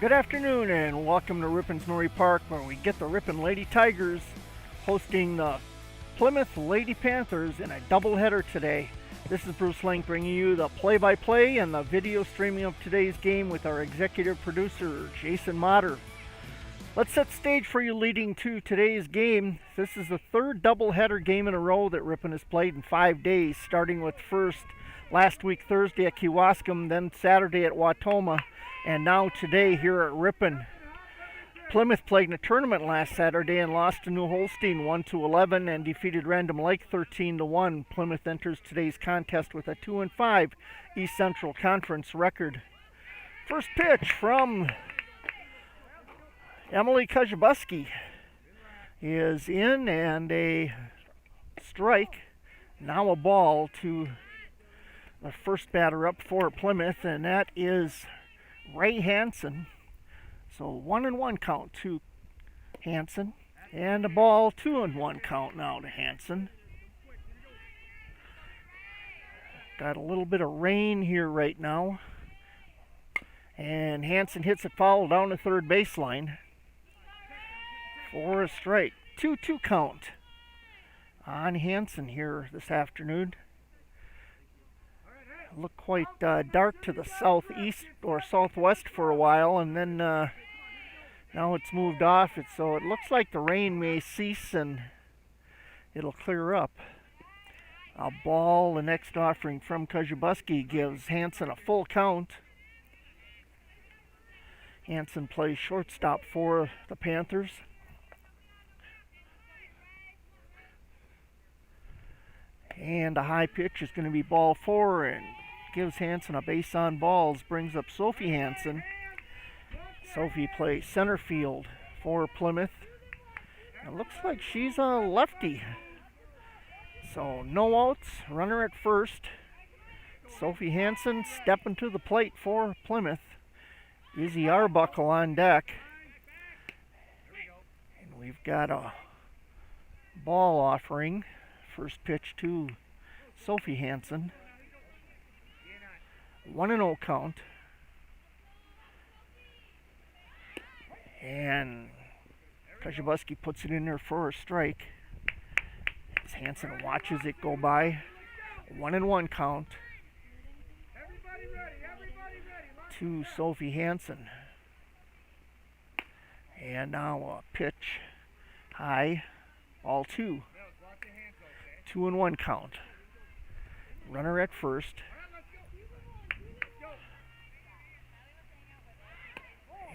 Good afternoon and welcome to Ripon's Murray Park, where we get the Ripon Lady Tigers hosting the Plymouth Lady Panthers in a doubleheader today. This is Bruce Link bringing you the play-by-play and the video streaming of today's game with our executive producer, Jason Motter. Let's set the stage for you leading to today's game. This is the third doubleheader game in a row that Ripon has played in 5 days, starting with first last week Thursday at Kewaskum, then Saturday at Wautoma, and now today here at Ripon. Plymouth played in a tournament last Saturday and lost to New Holstein 1-11 and defeated Random Lake 13-1. Plymouth enters today's contest with a 2-5 East Central Conference record. First pitch from Emily Kujabuski is in, and a strike. Now a ball to the first batter up for Plymouth, and that is Ray Hansen. So 1-1 count to Hansen, and a ball 2-1 count now to Hansen. Got a little bit of rain here right now, and Hansen hits it foul down the third baseline for a strike. 2-2 count on Hansen here this afternoon. Looked quite dark to the southeast or southwest for a while, and then now it's moved off. So it looks like the rain may cease and it'll clear up. A ball, the next offering from Kujabuski, gives Hansen a full count. Hansen plays shortstop for the Panthers. And a high pitch is going to be ball 4 and gives Hansen a base on balls, brings up Sophie Hansen. Sophie plays center field for Plymouth. It looks like she's a lefty. So no outs, runner at first. Sophie Hansen stepping to the plate for Plymouth. Izzy Arbuckle on deck. And we've got a ball offering. First pitch to Sophie Hansen. 1-0 count. And Kujabuski puts it in there for a strike as Hansen watches it go by. 1-1 count to Sophie Hansen. And now a pitch high, ball 2. 2-1 count. Runner at first.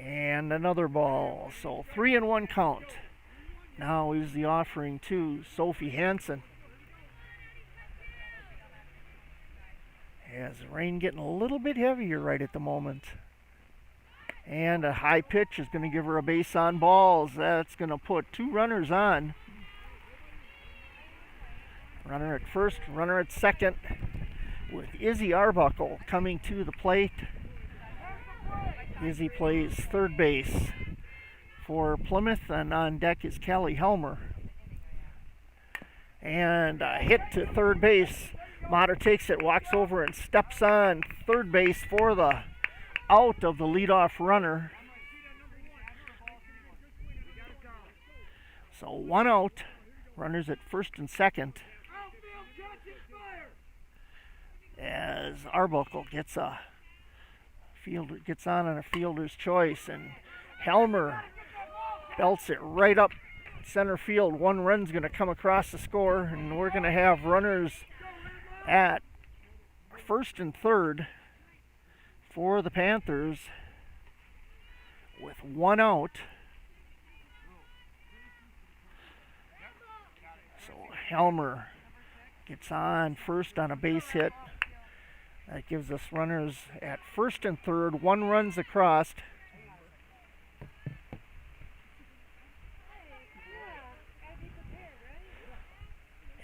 And another ball. So 3-1 count. Now is the offering to Sophie Hansen. As the rain getting a little bit heavier right at the moment. And a high pitch is going to give her a base on balls. That's going to put 2 runners on. Runner at first, runner at second, with Izzy Arbuckle coming to the plate. Izzy plays third base for Plymouth, and on deck is Callie Helmer. And a hit to third base. Motter takes it, walks over, and steps on third base for the out of the leadoff runner. So 1 out, runners at first and second. As Arbuckle gets on a fielder's choice, and Helmer belts it right up center field. 1 run's going to come across the score, and we're going to have runners at first and third for the Panthers with 1 out. So Helmer gets on first on a base hit. That gives us runners at first and third. 1 run's across.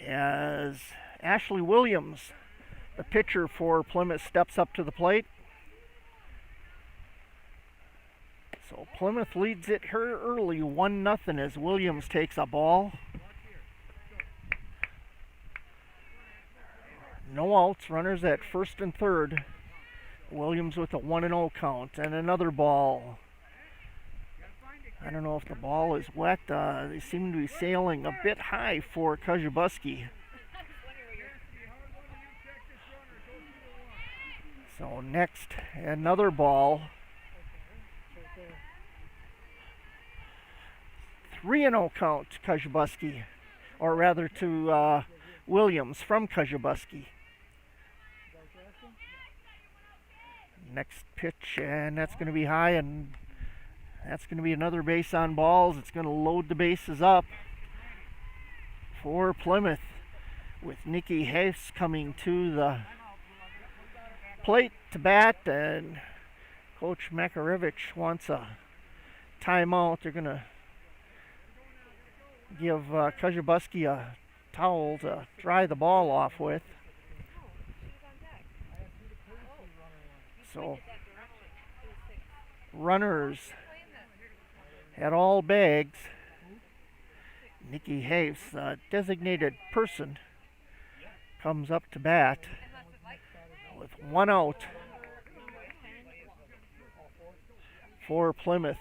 As Ashley Williams, the pitcher for Plymouth, steps up to the plate. So Plymouth leads it here early, 1-0, as Williams takes a ball. No outs, runners at first and third. Williams with a 1-0 count, and another ball I don't know if the ball is wet. They seem to be sailing a bit high for Kajubuski. So next, another ball. 3-0 count to Kajubuski, or rather to Williams from Kajubuski. Next pitch, and that's going to be high, and that's going to be another base on balls. It's going to load the bases up for Plymouth, with Nikki Hayes coming to the plate to bat, and Coach Makarevich wants a timeout. They're going to give Kajubuski a towel to dry the ball off with. So runners at all bags. Nikki Hayes, designated person, comes up to bat with 1 out for Plymouth.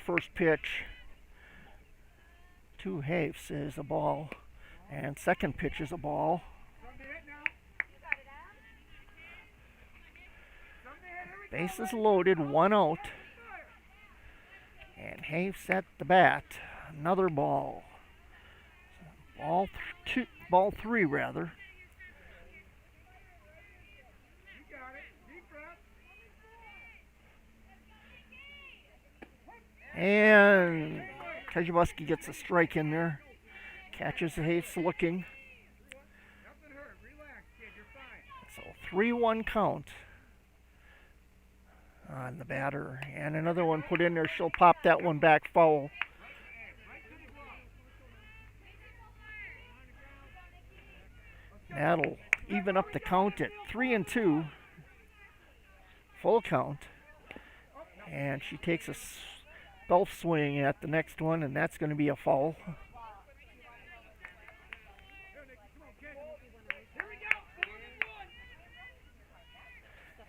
First pitch to Hayes is a ball, and second pitch is a ball. Bases loaded, 1 out, and Hayes at the bat. Another ball. Ball three rather. And Kajubuski gets a strike in there. Catches Hayes looking. So 3-1 count on the batter. And another one put in there. She'll pop that one back foul. That'll even up the count at 3-2. Full count. And she takes a golf swing at the next one, and that's going to be a foul.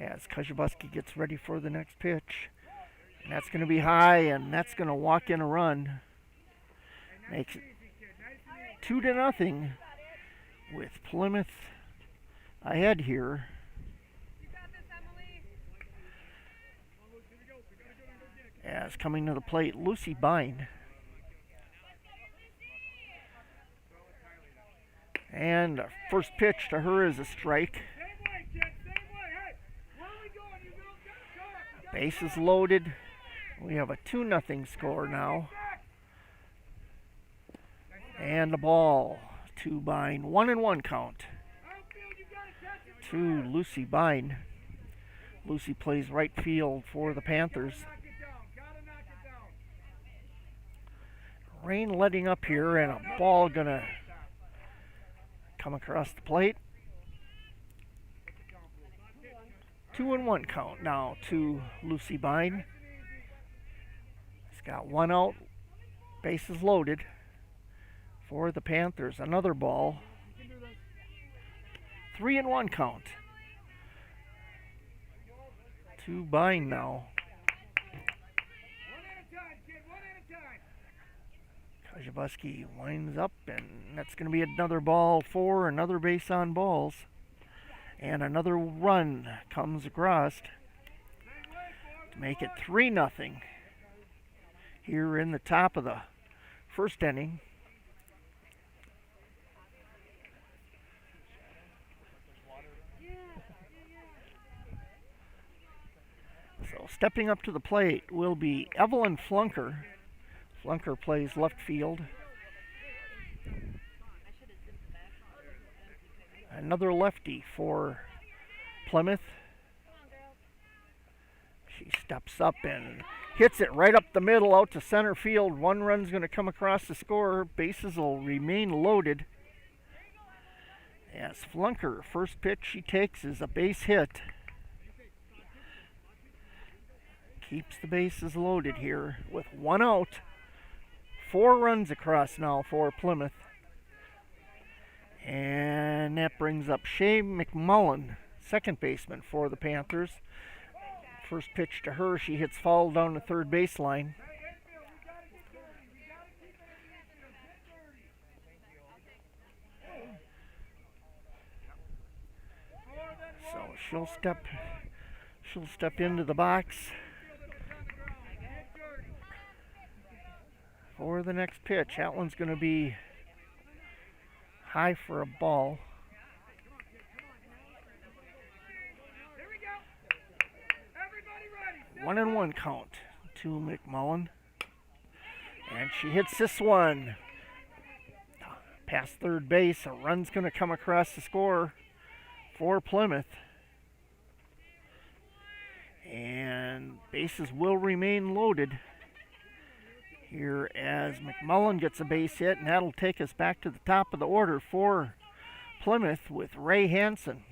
As Kajubuski gets ready for the next pitch. And that's going to be high, and that's going to walk in a run. Makes it 2-0 with Plymouth ahead here. As coming to the plate, Lucy Bine. And first pitch to her is a strike. Bases loaded. We have a 2-0 score now. And the ball to Bine. 1-1 count to Lucy Bine. Lucy plays right field for the Panthers. Rain letting up here, and a ball gonna come across the plate. 2-1 count now to Lucy Bine. He's got 1 out, bases loaded for the Panthers. Another ball. 3-1 count to Bine now. Kajubuski winds up, and that's going to be another ball for another base on balls. And another run comes across to make it 3-0 here in the top of the first inning. So stepping up to the plate will be Evelyn Flunker. Flunker plays left field. Another lefty for Plymouth. She steps up and hits it right up the middle out to center field. 1 run's going to come across the score. Bases will remain loaded. As Flunker, first pitch she takes is a base hit. keeps the bases loaded here with 1 out. 4 runs across now for Plymouth. And that brings up Shay McMullen, second baseman for the Panthers. First pitch to her, she hits foul down the third baseline. So she'll step into the box for the next pitch. That one's going to be high for a ball. One and one count to McMullen. And she hits this one past third base. A run's going to come across the score for Plymouth. And bases will remain loaded here as McMullen gets a base hit, and that'll take us back to the top of the order for Plymouth with Ray Hansen.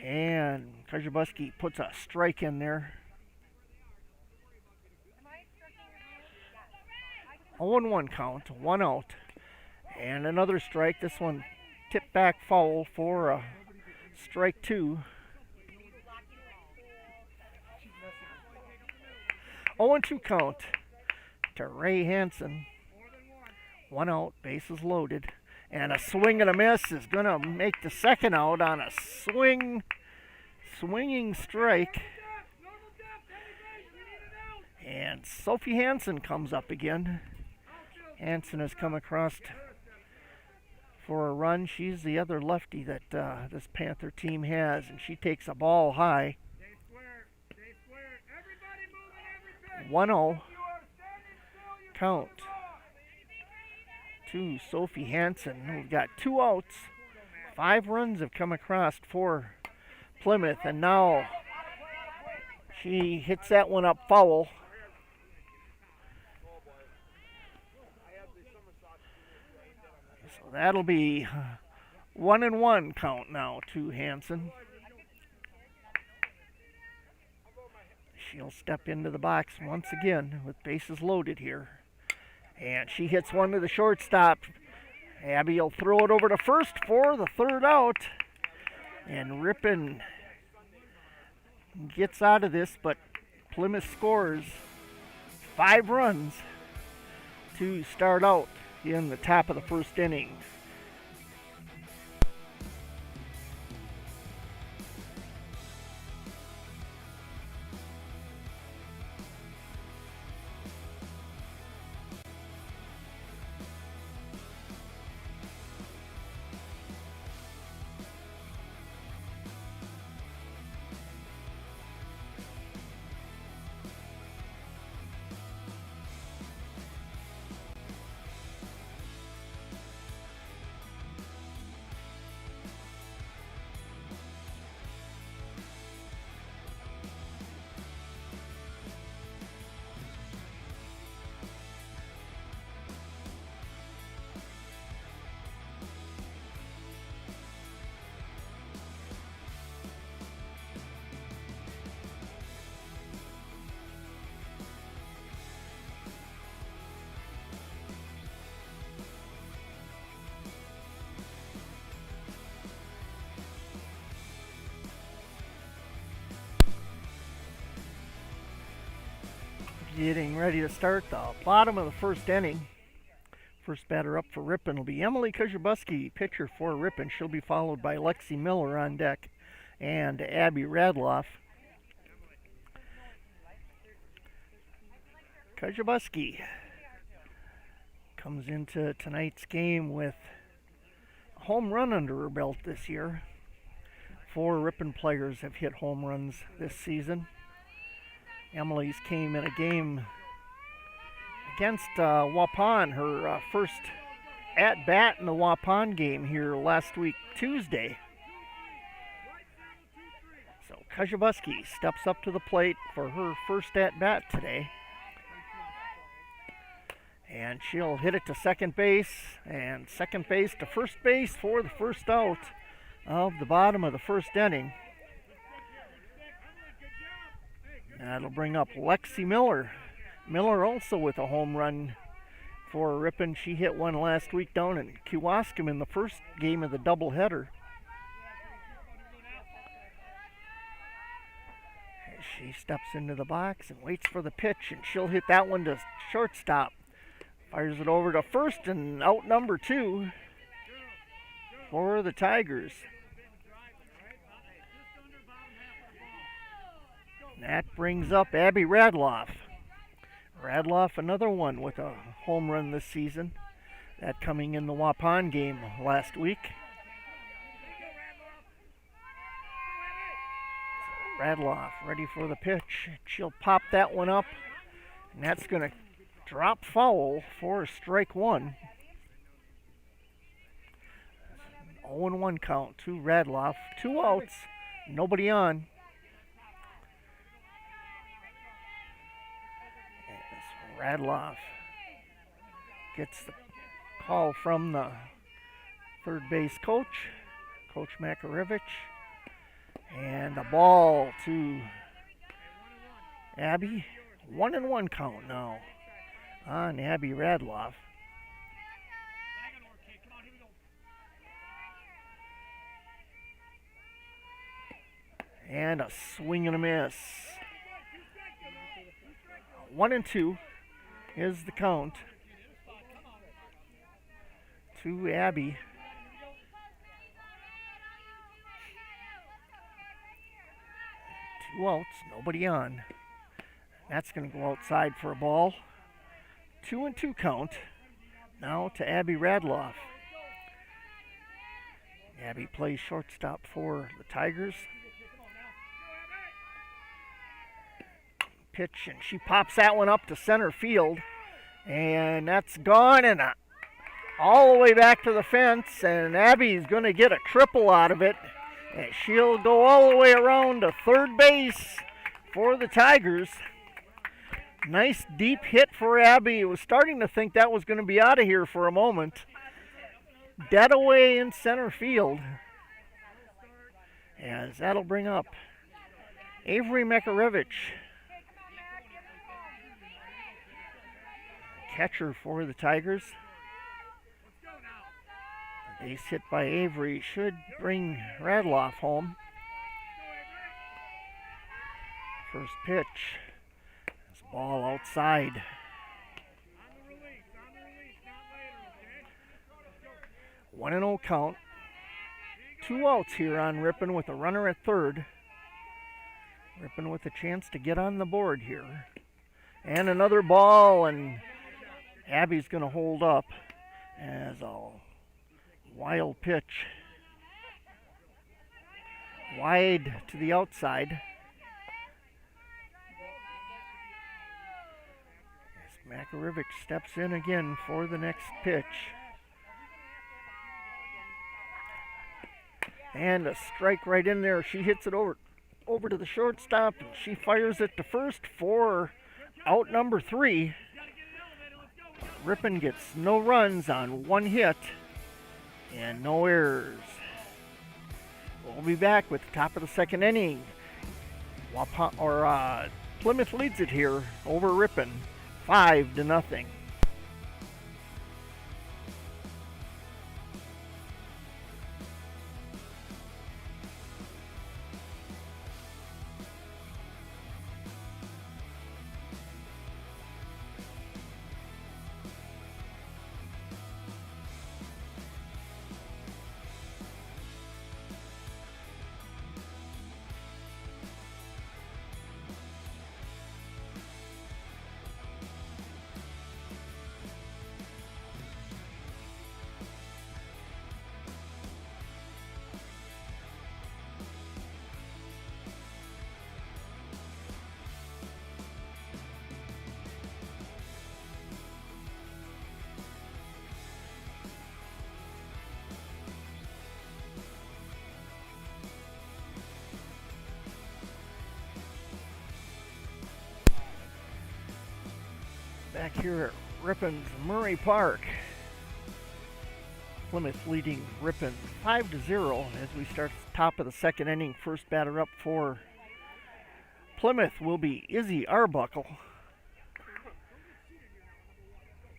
And Kajabuski puts a strike in there. 0-1 count, 1 out. And another strike. This one tipped back foul for a strike 2. 0-2 count to Ray Hansen. 1 out, bases loaded. And a swing and a miss is going to make the second out on a swinging strike. And Sophie Hansen comes up again. Hansen has come across for a run. She's the other lefty that this Panther team has, and she takes a ball high. 1-0 count to Sophie Hansen. We've got 2 outs. 5 runs have come across for Plymouth, and now she hits that one up foul. So that'll be 1-1 count now to Hansen. She'll step into the box once again with bases loaded here. And she hits one to the shortstop. Abby will throw it over to first for the third out. And Ripon gets out of this, but Plymouth scores 5 runs to start out in the top of the first inning. Getting ready to start the bottom of the first inning. First batter up for Ripon will be Emily Kajabuski, pitcher for Ripon. She'll be followed by Lexi Miller on deck and Abby Radloff. Kajabuski comes into tonight's game with a home run under her belt this year. 4 Ripon players have hit home runs this season. Emily's came in a game against Waupun, her first at-bat in the Waupun game here last week, Tuesday. So Kajabuski steps up to the plate for her first at-bat today. And she'll hit it to second base, and second base to first base for the first out of the bottom of the first inning. That'll bring up Lexi Miller. Miller also with a home run for Ripon. She hit one last week down in Kewaskum in the first game of the doubleheader. She steps into the box and waits for the pitch, and she'll hit that one to shortstop. Fires it over to first, and out number 2 for the Tigers. That brings up Abby Radloff. Radloff, another one with a home run this season. That coming in the Waupun game last week. So Radloff ready for the pitch. She'll pop that one up, and that's going to drop foul for strike 1. 0-1 count to Radloff. 2 outs, nobody on. Radloff gets the call from the third base coach, Coach Makarevich, and the ball to Abby. 1-1 count now on Abby Radloff. And a swing and a miss. 1-2 is the count to Abby. Two outs, nobody on. That's going to go outside for a ball. 2-2 count now to Abby Radloff. Abby plays shortstop for the Tigers. Pitch, and she pops that one up to center field, and that's gone, and all the way back to the fence, and Abby's going to get a triple out of it, and she'll go all the way around to third base for the Tigers. Nice deep hit for Abby. I was starting to think that was going to be out of here for a moment. Dead away in center field, as that'll bring up Avery Makarevich, catcher for the Tigers. Base hit by Avery should bring Radloff home. First pitch. This ball outside. 1-0 count. 2 outs here on Ripon with a runner at third. Ripon with a chance to get on the board here. And another ball, and Abby's going to hold up as a wild pitch. Wide to the outside. As Makarevich steps in again for the next pitch. And a strike right in there. She hits it over to the shortstop, and she fires it to first for out number 3. Ripon gets no runs on 1 hit and no errors. We'll be back with the top of the second inning. Plymouth leads it here over Ripon, 5-0. Back here at Ripon's Murray Park. Plymouth leading Ripon 5-0 as we start top of the second inning. First batter up for Plymouth will be Izzy Arbuckle.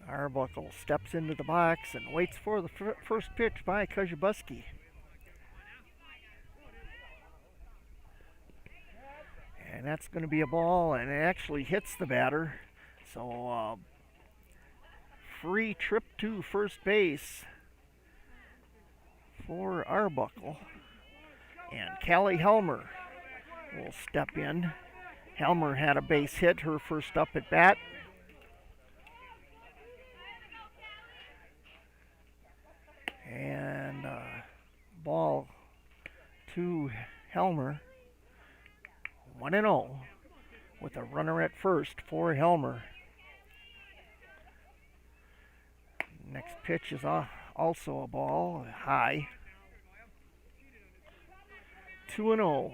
Arbuckle steps into the box and waits for the first pitch by Kajubuski. And that's going to be a ball, and it actually hits the batter. So free trip to first base for Arbuckle. And Callie Helmer will step in. Helmer had a base hit, her first up at bat. And ball to Helmer. 1-0 with a runner at first for Helmer. Next pitch is also a ball, high. 2-0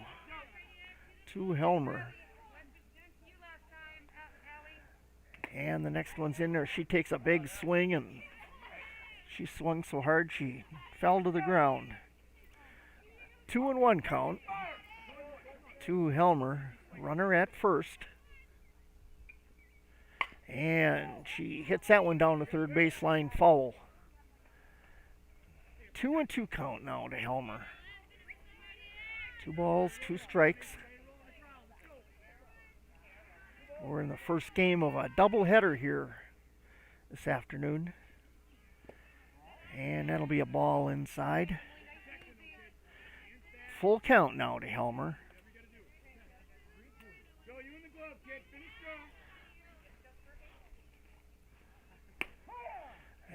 to Helmer. And the next one's in there. She takes a big swing, and she swung so hard she fell to the ground. 2-1 count to Helmer. Runner at first. And she hits that one down the third baseline, foul. 2-2 count now to Helmer. 2 balls, 2 strikes. We're in the first game of a doubleheader here this afternoon. And that'll be a ball inside. Full count now to Helmer.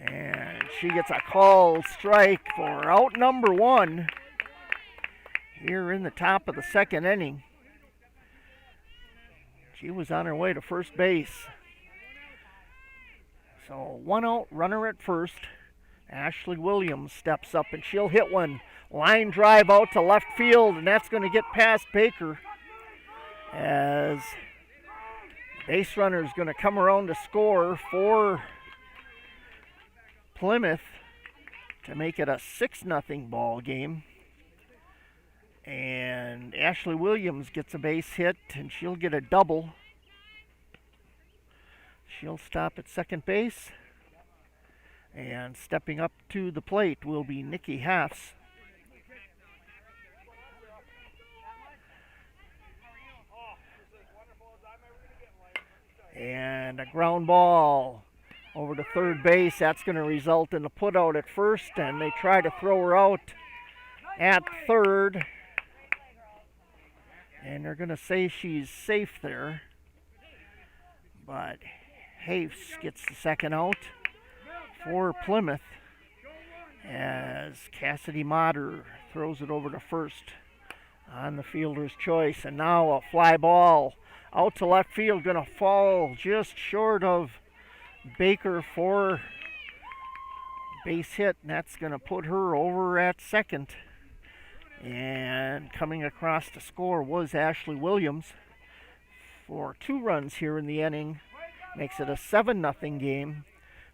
And she gets a called strike for out number 1 here in the top of the second inning. She was on her way to first base. So 1 out, runner at first. Ashley Williams steps up and she'll hit one. Line drive out to left field, and that's going to get past Baker as the base runner is going to come around to score for Plymouth to make it a 6-0 ball game. And Ashley Williams gets a base hit, and she'll get a double. She'll stop at second base. And stepping up to the plate will be Nikki Hafs. And a ground ball over to third base. That's going to result in a put out at first, and they try to throw her out at third. And they're going to say she's safe there. But Hafs gets the second out for Plymouth as Cassidy Motter throws it over to first on the fielder's choice. And now a fly ball out to left field, going to fall just short of Baker for base hit, and that's going to put her over at second. And coming across to score was Ashley Williams for 2 runs here in the inning. Makes it a 7-0 game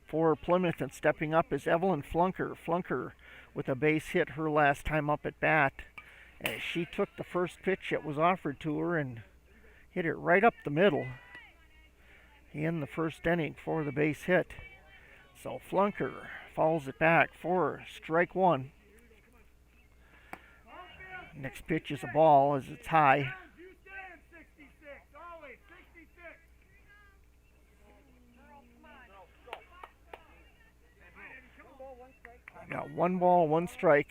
for Plymouth, and stepping up is Evelyn Flunker. Flunker with a base hit her last time up at bat, as she took the first pitch that was offered to her and hit it right up the middle in the first inning for the base hit. So Flunker fouls it back for strike 1. Next pitch is a ball as it's high. Got 1 ball, 1 strike.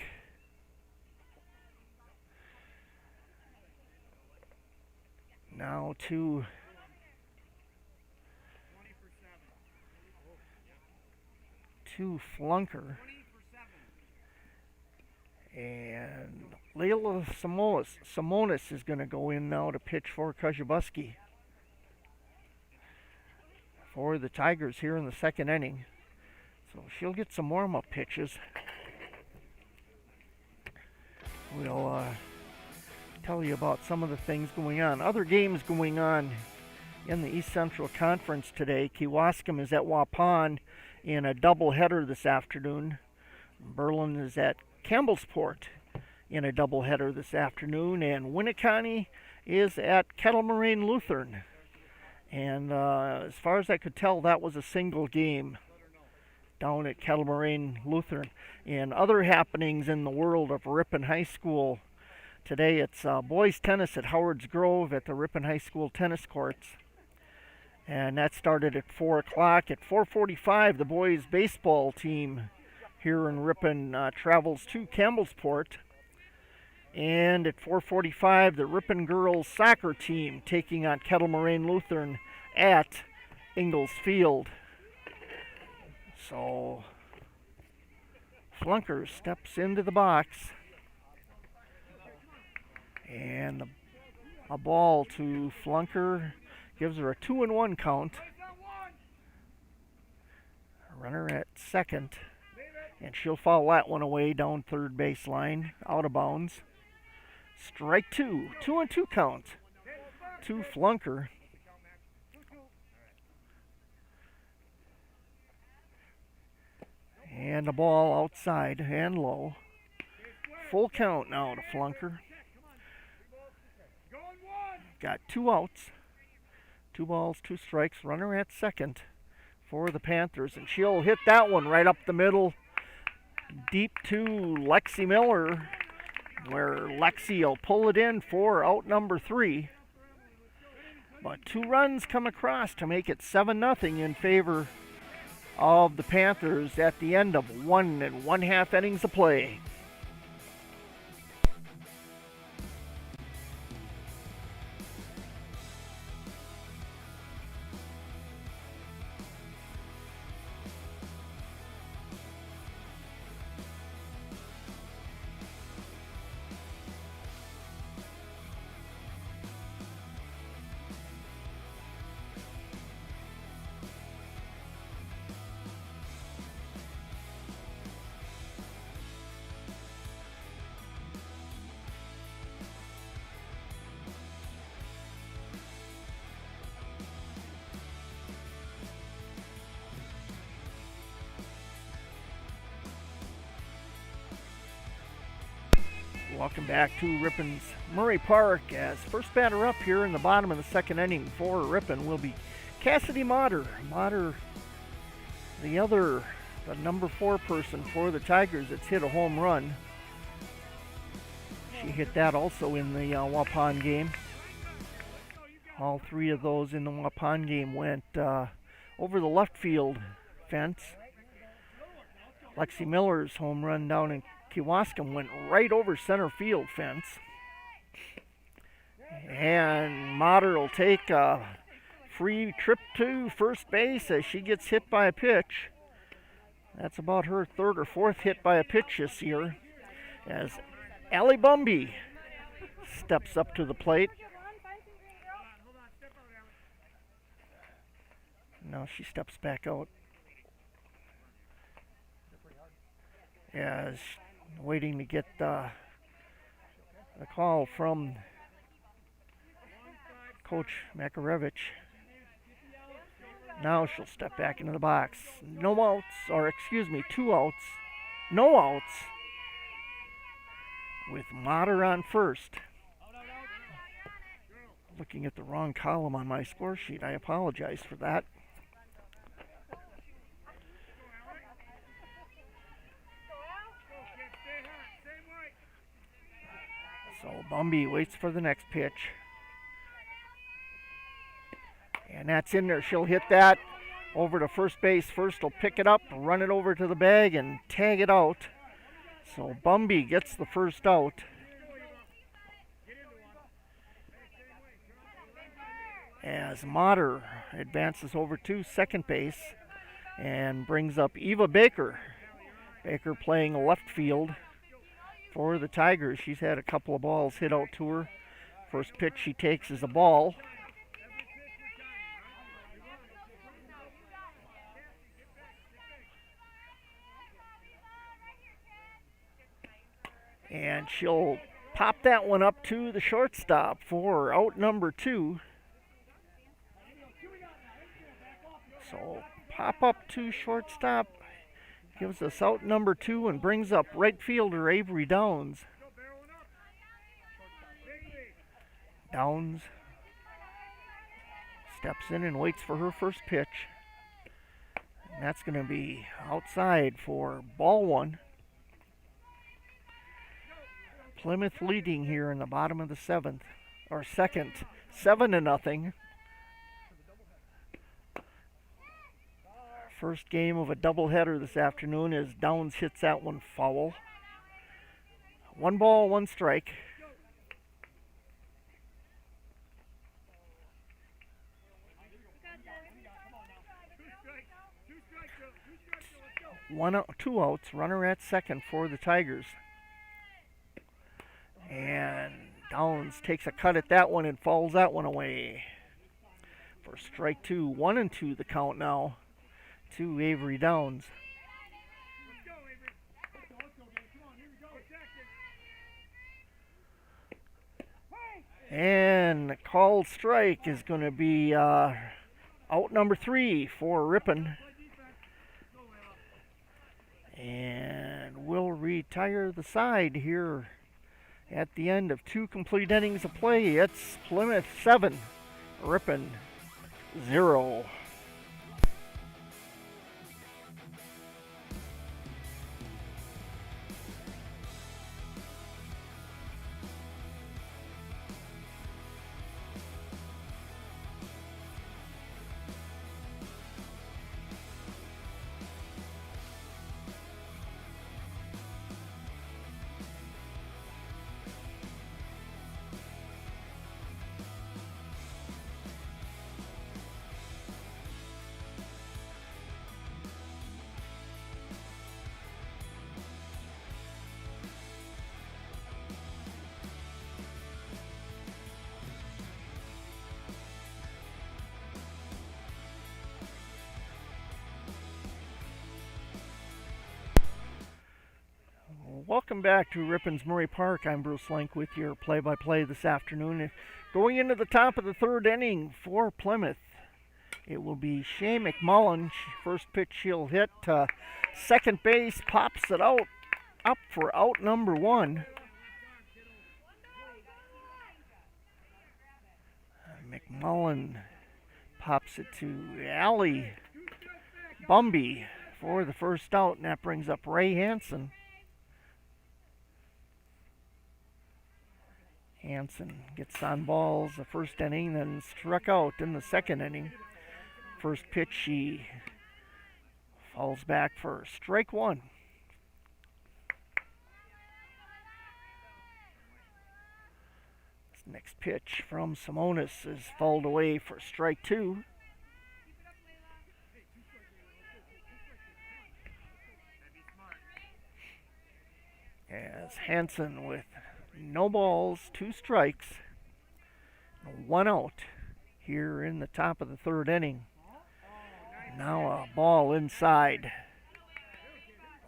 Now to Flunker. And Layla Simonis is going to go in now to pitch for Kajubuski for the Tigers here in the second inning. So she'll get some warm-up pitches. We'll tell you about some of the things going on. Other games going on in the East Central Conference today. Kewaskum is at Waupun in a doubleheader this afternoon. Berlin is at Campbellsport in a doubleheader this afternoon. And Winneconne is at Kettle Moraine Lutheran. And as far as I could tell, that was a single game down at Kettle Moraine Lutheran. And other happenings in the world of Ripon High School today, it's boys tennis at Howard's Grove at the Ripon High School tennis courts. And that started at 4 o'clock. At 4:45, the boys baseball team here in Ripon travels to Campbellsport. And at 4:45, the Ripon girls soccer team taking on Kettle Moraine Lutheran at Ingalls Field. So Flunker steps into the box. And a ball to Flunker gives her a 2-1 count. Runner at second. And she'll foul that one away down third baseline, out of bounds. Strike two. 2-2 count to Flunker. And the ball outside and low. Full count now to Flunker. Got 2 outs. 2 balls, 2 strikes. Runner at second for the Panthers. And she'll hit that one right up the middle. Deep to Lexi Miller, where Lexi will pull it in for out number 3. But 2 runs come across to make it 7-0 in favor of the Panthers at the end of 1 1/2 innings of play. Welcome back to Ripon's Murray Park, as first batter up here in the bottom of the second inning for Ripon will be Cassidy Motter. Motter, the number 4 person for the Tigers that's hit a home run. She hit that also in the Waupun game. All 3 of those in the Waupun game went over the left field fence. Lexi Miller's home run down in Kewaskum went right over center field fence. And Motter will take a free trip to first base as she gets hit by a pitch. That's about her 3rd or 4th hit by a pitch this year, as Allie Bumby steps up to the plate. Now she steps back out as waiting to get the call from Coach Makarevich. Now she'll step back into the box. 2 outs. No outs. With Motter on first. Looking at the wrong column on my score sheet. I apologize for that. So Bumby waits for the next pitch. And that's in there. She'll hit that over to first base. First will pick it up, run it over to the bag, and tag it out. So Bumby gets the first out. As Motter advances over to second base and brings up Eva Baker. Baker playing left field for the Tigers. She's had a couple of balls hit out to her. First pitch she takes is a ball. And she'll pop that one up to the shortstop for out number 2. So pop up to shortstop gives us out number 2 and brings up right fielder Avery Downs. Downs steps in and waits for her first pitch. And that's going to be outside for ball one. Plymouth leading here in the bottom of the seventh, or second, 7-0. First game of a doubleheader this afternoon as Downs hits that one foul. 1 ball, 1 strike. Two outs, runner at second for the Tigers. And Downs takes a cut at that one and fouls that one away. For strike 2, 1-2 the count now to Avery Downs. And the called strike is going to be out number 3 for Ripon. And we'll retire the side here at the end of 2 complete innings of play. It's Plymouth 7, Ripon 0. Welcome back to Ripon's Murray Park. I'm Bruce Link with your play-by-play this afternoon. Going into the top of the 3rd inning for Plymouth, it will be Shea McMullen. First pitch she'll hit second base, pops it out, up for out number 1. McMullen pops it to Allie Bumby for the first out, and that brings up Ray Hansen. Hansen gets on balls the first inning, then struck out in the second inning. First pitch, she falls back for strike 1. This next pitch from Simonis is fouled away for strike 2. As Hansen with no balls, 2 strikes, 1 out here in the top of the 3rd inning. Now a ball inside.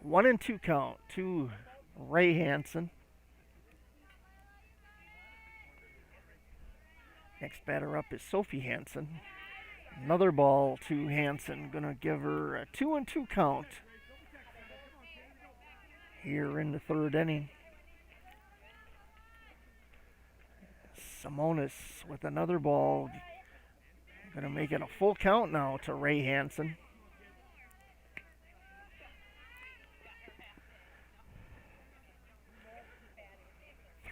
1-2 count to Ray Hansen. Next batter up is Sophie Hansen. Another ball to Hansen. Gonna give her a 2-2 count here in the 3rd inning. Simonis with another ball. Gonna make it a full count now to Ray Hansen.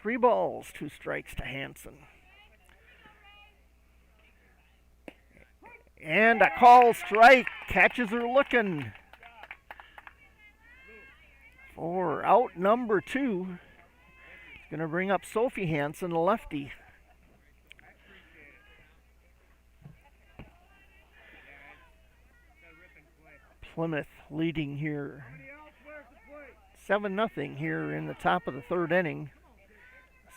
Three balls, 2 strikes to Hansen. And a call strike. Catches her looking for out number 2. It's going to bring up Sophie Hansen, the lefty. Plymouth leading here 7-0 here in the top of the 3rd inning.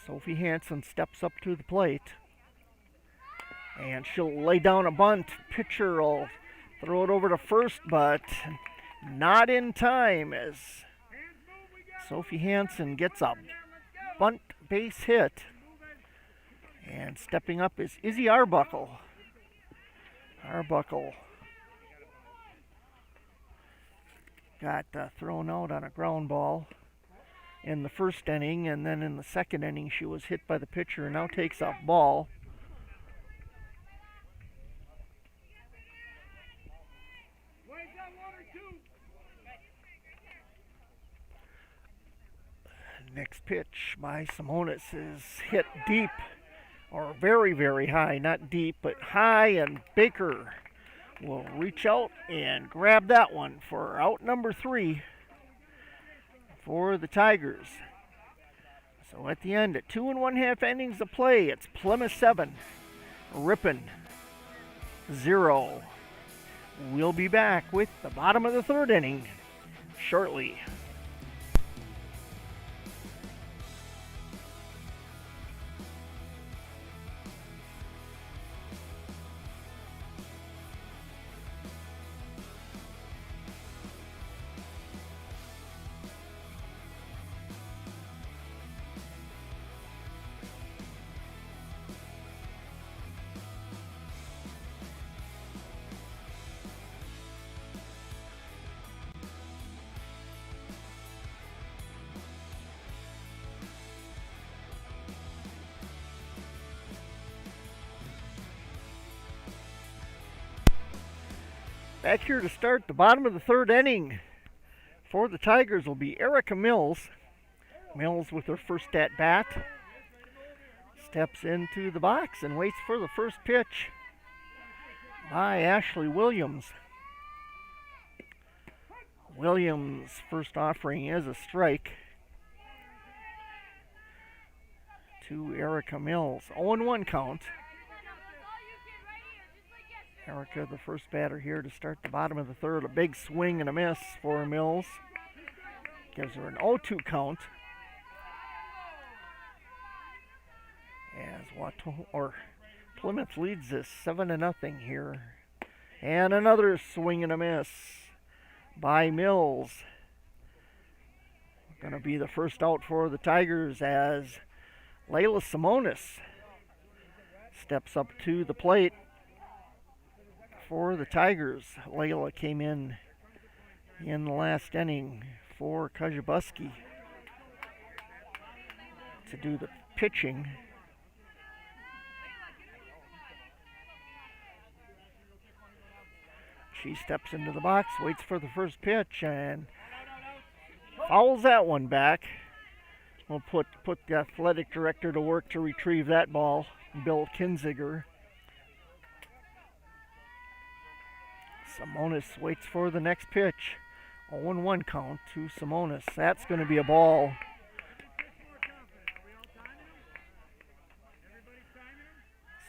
Sophie Hansen steps up to the plate. And she'll lay down a bunt. Pitcher will throw it over to first, but not in time as Sophie Hansen gets a bunt base hit. And stepping up is Izzy Arbuckle. Arbuckle got thrown out on a ground ball. in the first inning, and then in the second inning she was hit by the pitcher and now takes off ball. Next pitch by Simonis is hit deep, or very, very high, not deep, but high, and Baker will reach out and grab that one for out number 3 for the Tigers. So at the end, at 2 1/2 innings of play, it's Plymouth 7, Ripon 0. We'll be back with the bottom of the 3rd inning shortly. Back here to start the bottom of the 3rd inning for the Tigers will be Erica Mills. Mills with her first at bat. Steps into the box and waits for the first pitch by Ashley Williams. Williams' first offering is a strike to Erica Mills. 0-1 count. Erica, the first batter here to start the bottom of the 3rd. A big swing and a miss for Mills. Gives her an 0-2 count. As Plymouth leads this 7-0 here. And another swing and a miss by Mills. Going to be the first out for the Tigers as Layla Simonis steps up to the plate. For the Tigers, Layla came in the last inning for Kajabuski to do the pitching. She steps into the box, waits for the first pitch, and fouls that one back. We'll put the athletic director to work to retrieve that ball, Bill Kinziger. Simonis waits for the next pitch. 0-1 count to Simonis. That's going to be a ball.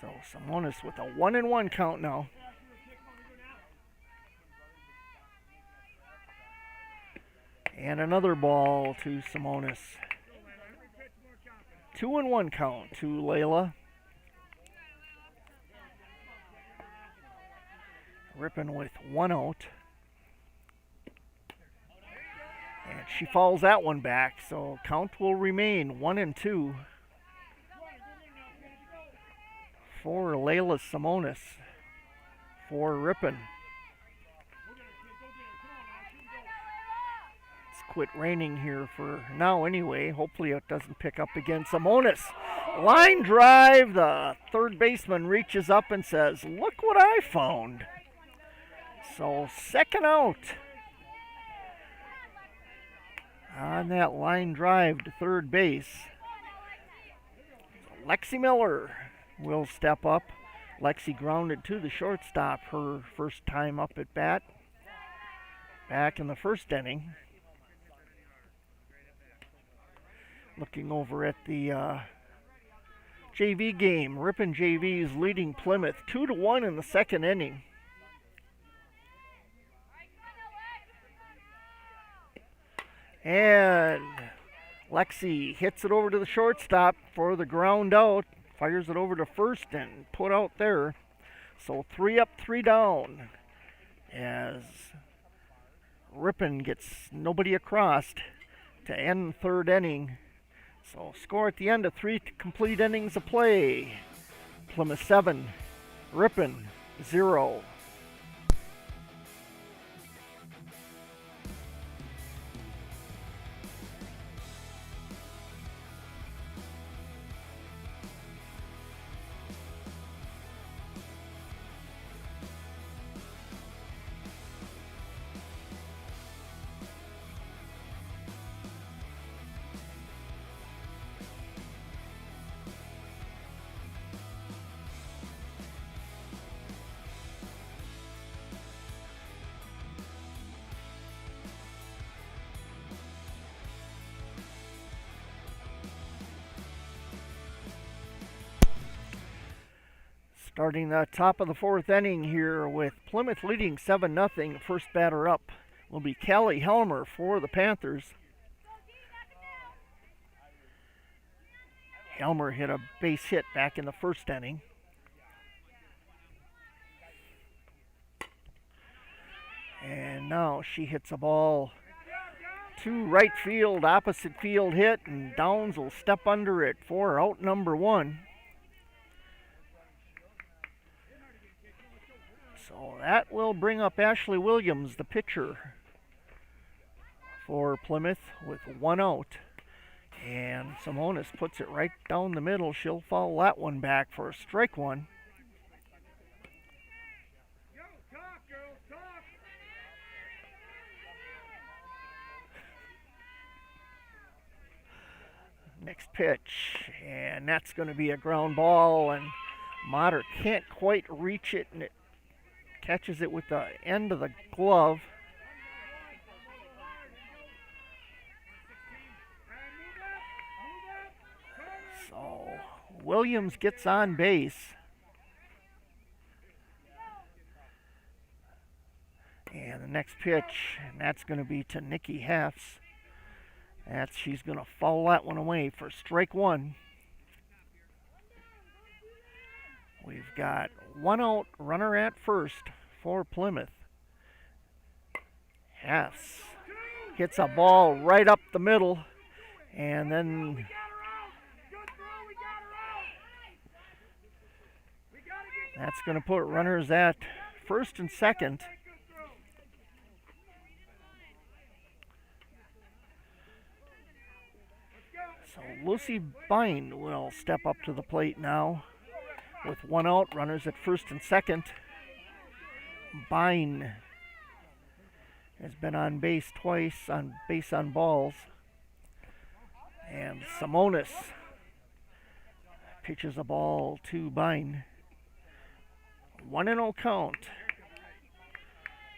So Simonis with a 1-1 count now. And another ball to Simonis. 2-1 count to Layla. Ripon with 1 out. And she fouls that one back, so count will remain 1-2 for Layla Simonis for Ripon. It's quit raining here for now anyway. Hopefully it doesn't pick up again. Simonis, line drive. The third baseman reaches up and says, "Look what I found." So 2nd out on that line drive to third base. So Lexi Miller will step up. Lexi grounded to the shortstop her first time up at bat back in the 1st inning. Looking over at the JV game, Ripon JV is leading Plymouth 2-1 in the 2nd inning. And Lexi hits it over to the shortstop for the ground out. Fires it over to first and put out there. So 3 up, 3 down. As Ripon gets nobody across to end 3rd inning. So score at the end of 3 complete innings of play. Plymouth 7, Ripon 0. Starting the top of the fourth inning here with Plymouth leading 7-0. First batter up will be Callie Helmer for the Panthers. Helmer hit a base hit back in the first inning. And now she hits a ball to right field, opposite field hit, and Downs will step under it for out number one. So that will bring up Ashley Williams, the pitcher for Plymouth, with one out. And Simonis puts it right down the middle. She'll foul that one back for a strike one. Next pitch, and that's going to be a ground ball, and Motter can't quite reach it, and it catches it with the end of the glove. So Williams gets on base. And the next pitch, and that's going to be to Nikki Heffs. She's going to foul that one away for strike one. We've got one out, runner at first for Plymouth. Heffs hits a ball right up the middle, and then that's going to put runners at first and second. So Lucy Bine will step up to the plate now with one out, runners at first and second. Bine has been on base twice, on base on balls. And Simonis pitches a ball to Bine. 1-0 count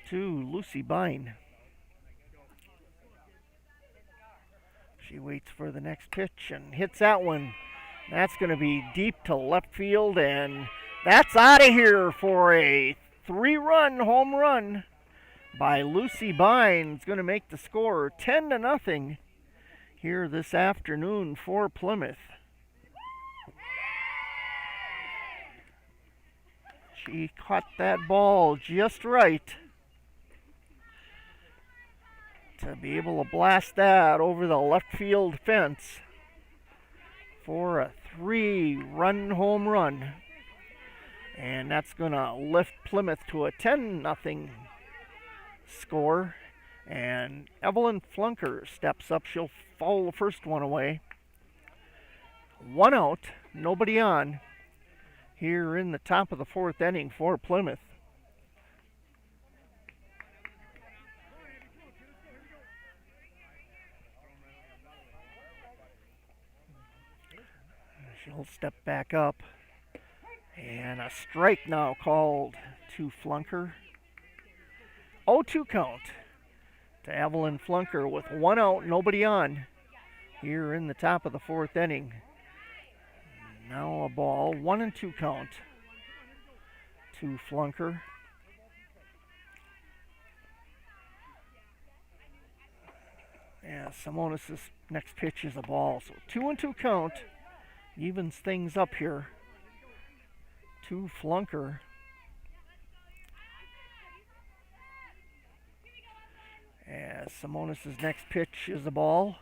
to Lucy Bine. She waits for the next pitch and hits that one. That's going to be deep to left field, and that's out of here for a 3-run home run by Lucy Bine. It's going to make the score 10-0 here this afternoon for Plymouth. She caught that ball just right to be able to blast that over the left field fence for a 3-run home run. And that's going to lift Plymouth to a 10-0 score. And Evelyn Flunker steps up. She'll foul the first one away. One out, nobody on here in the top of the fourth inning for Plymouth. She'll step back up, and a strike now called to Flunker. 0-2 count to Evelyn Flunker with one out, nobody on here in the top of the fourth inning. Now a ball, 1-2 count to Flunker. Yeah, Simonis' next pitch is a ball, so 2-2 count. Evens things up here to Flunker. As Simonis' next pitch is a ball.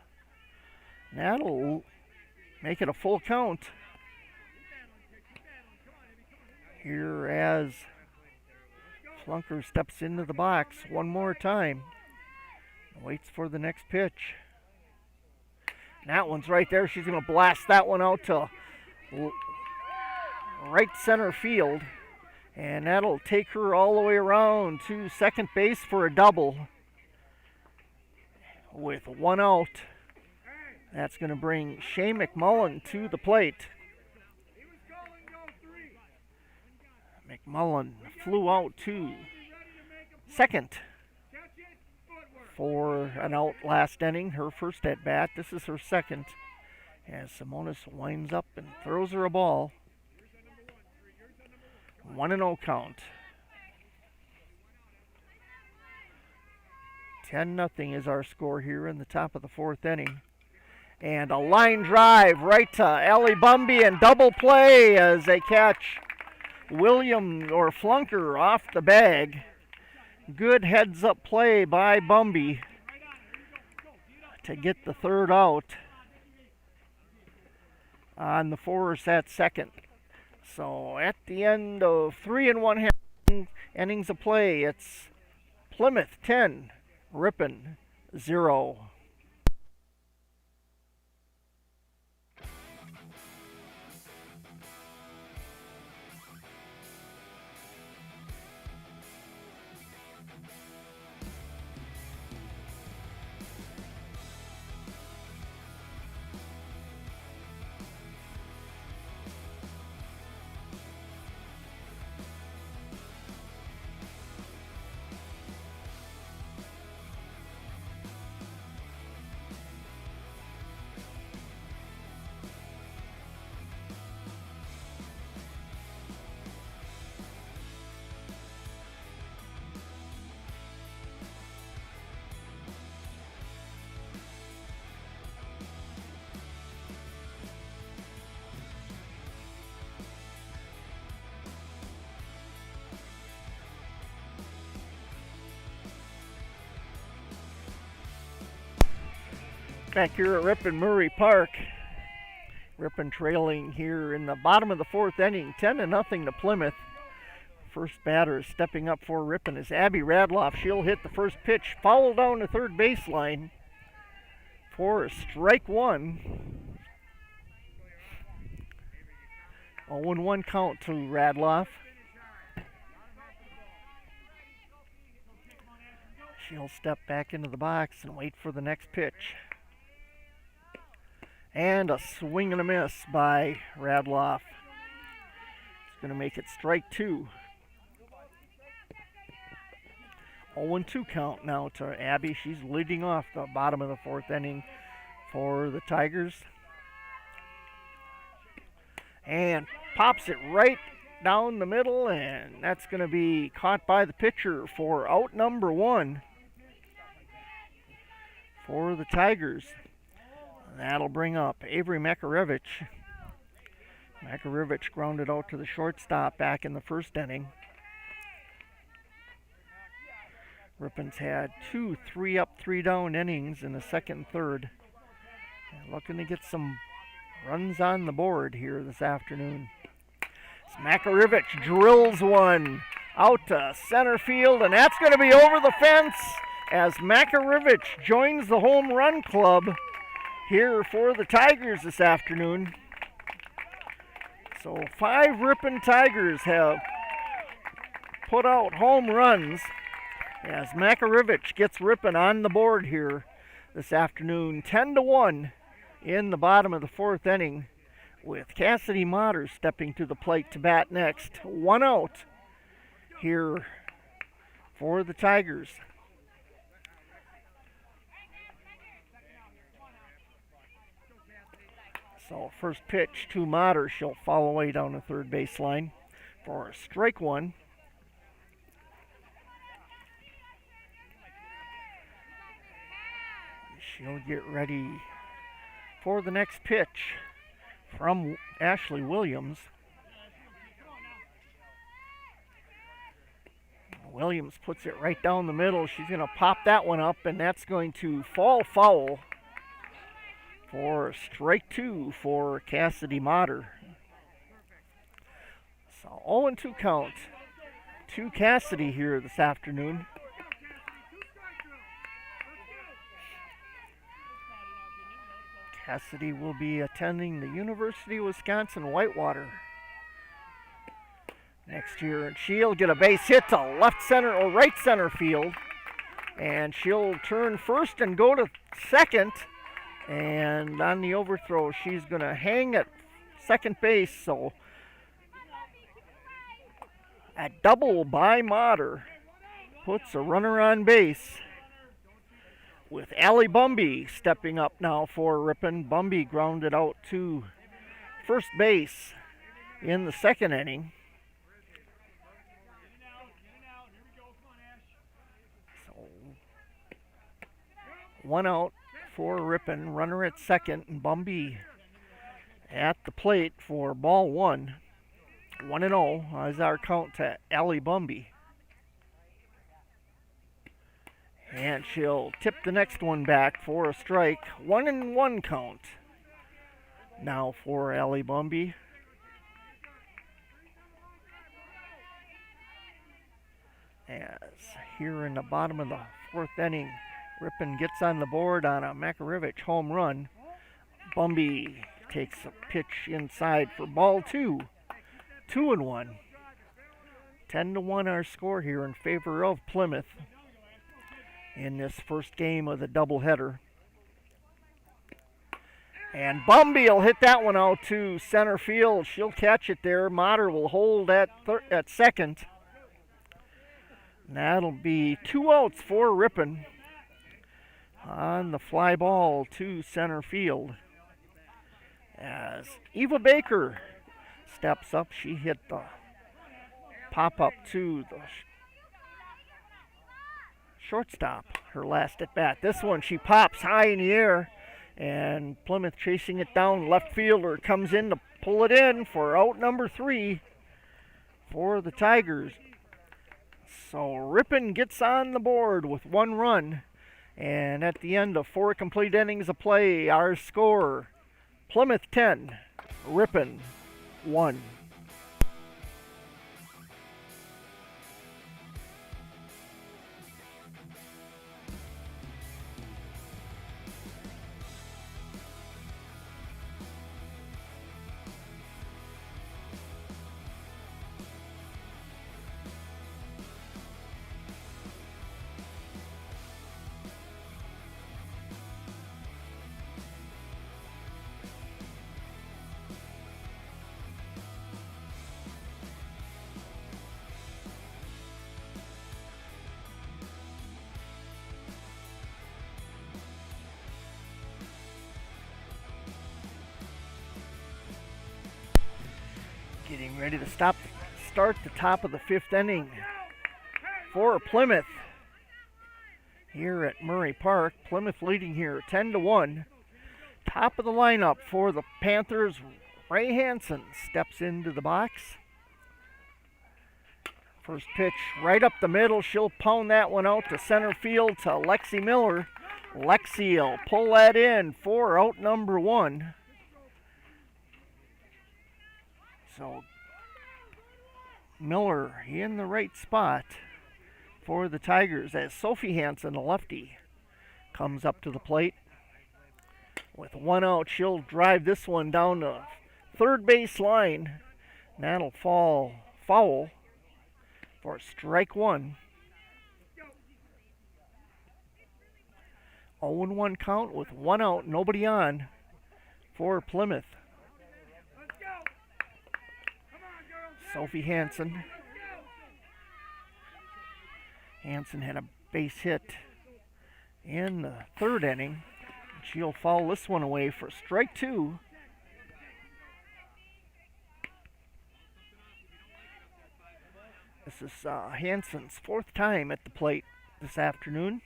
That'll make it a full count. Here as Flunker steps into the box one more time. Waits for the next pitch. And that one's right there. She's going to blast that one out to right center field. And that'll take her all the way around to second base for a double. With one out, that's going to bring Shay McMullen to the plate. McMullen flew out to second for an out last inning, her first at bat. This is her second, as Simonis winds up and throws her a ball. 1-0 count. 10-0 is our score here in the top of the fourth inning. And a line drive right to Allie Bumby and double play as they catch William or Flunker off the bag. Good heads-up play by Bumby to get the third out on the Forest at second. So at the end of 3 1/2 innings of play, it's Plymouth 10, Ripon 0. Back here at Ripon Murray Park. Ripon trailing here in the bottom of the fourth inning, 10-0 to Plymouth. First batter stepping up for Ripon is Abby Radloff. She'll hit the first pitch, foul down the third baseline for a strike one. 0-1 count to Radloff. She'll step back into the box and wait for the next pitch. And a swing and a miss by Radloff. It's going to make it strike two. 0-2 count now to Abby. She's leading off the bottom of the fourth inning for the Tigers. And pops it right down the middle, and that's going to be caught by the pitcher for out number one for the Tigers. That'll bring up Avery Makarevich. Makarevich grounded out to the shortstop back in the first inning. Ripon's had 2 3-up, 3-down innings in the second and third. And looking to get some runs on the board here this afternoon. Makarevich drills one out to center field, and that's going to be over the fence as Makarevich joins the home run club here for the Tigers this afternoon. So 5 Ripon Tigers have put out home runs as Makarevich gets Ripon on the board here this afternoon. 10-1 in the bottom of the fourth inning with Cassidy Motter stepping to the plate to bat next. 1 out here for the Tigers. So first pitch to Motter. She'll foul away down the third baseline for strike one. She'll get ready for the next pitch from Ashley Williams. Williams puts it right down the middle. She's going to pop that one up, and that's going to fall foul for strike two for Cassidy Motter. So 0-2 count to Cassidy here this afternoon. Cassidy will be attending the University of Wisconsin-Whitewater next year, and she'll get a base hit to left center or right center field, and she'll turn first and go to second. And on the overthrow, she's going to hang at second base. So a double by Motter puts a runner on base with Allie Bumby stepping up now for Ripon. Bumby grounded out to first base in the second inning. One out for Ripon. Runner at second, and Bumby at the plate for ball one. 1-0 is our count to Allie Bumby. And she'll tip the next one back for a strike. 1-1 count now for Allie Bumby. As here in the bottom of the fourth inning, Ripon gets on the board on a Makarevich home run. Bumby takes a pitch inside for ball two. 2-1. 10-1 our score here in favor of Plymouth in this first game of the doubleheader. And Bumby will hit that one out to center field. She'll catch it there. Motter will hold at second. And that'll be 2 outs for Ripon on the fly ball to center field. As Eva Baker steps up, she hit the pop-up to the shortstop, her last at bat. This one she pops high in the air, and Plymouth chasing it down. Left fielder comes in to pull it in for out number 3 for the Tigers. So Ripon gets on the board with 1 run, and at the end of 4 complete innings of play, our score, Plymouth 10, Ripon 1. Getting ready to start the top of the 5th inning for Plymouth here at Murray Park. Plymouth leading here 10-1. Top of the lineup for the Panthers, Ray Hansen steps into the box. First pitch right up the middle. She'll pound that one out to center field to Lexi Miller. Lexi will pull that in for out number 1. So Miller in the right spot for the Tigers as Sophie Hansen, the lefty, comes up to the plate. With 1 out, she'll drive this one down the third base line. And that'll fall foul for strike 1. 0-1 count with 1 out, nobody on for Plymouth. Sophie Hansen. Hansen had a base hit in the 3rd inning. She'll foul this one away for strike 2. This is Hansen's 4th time at the plate this afternoon.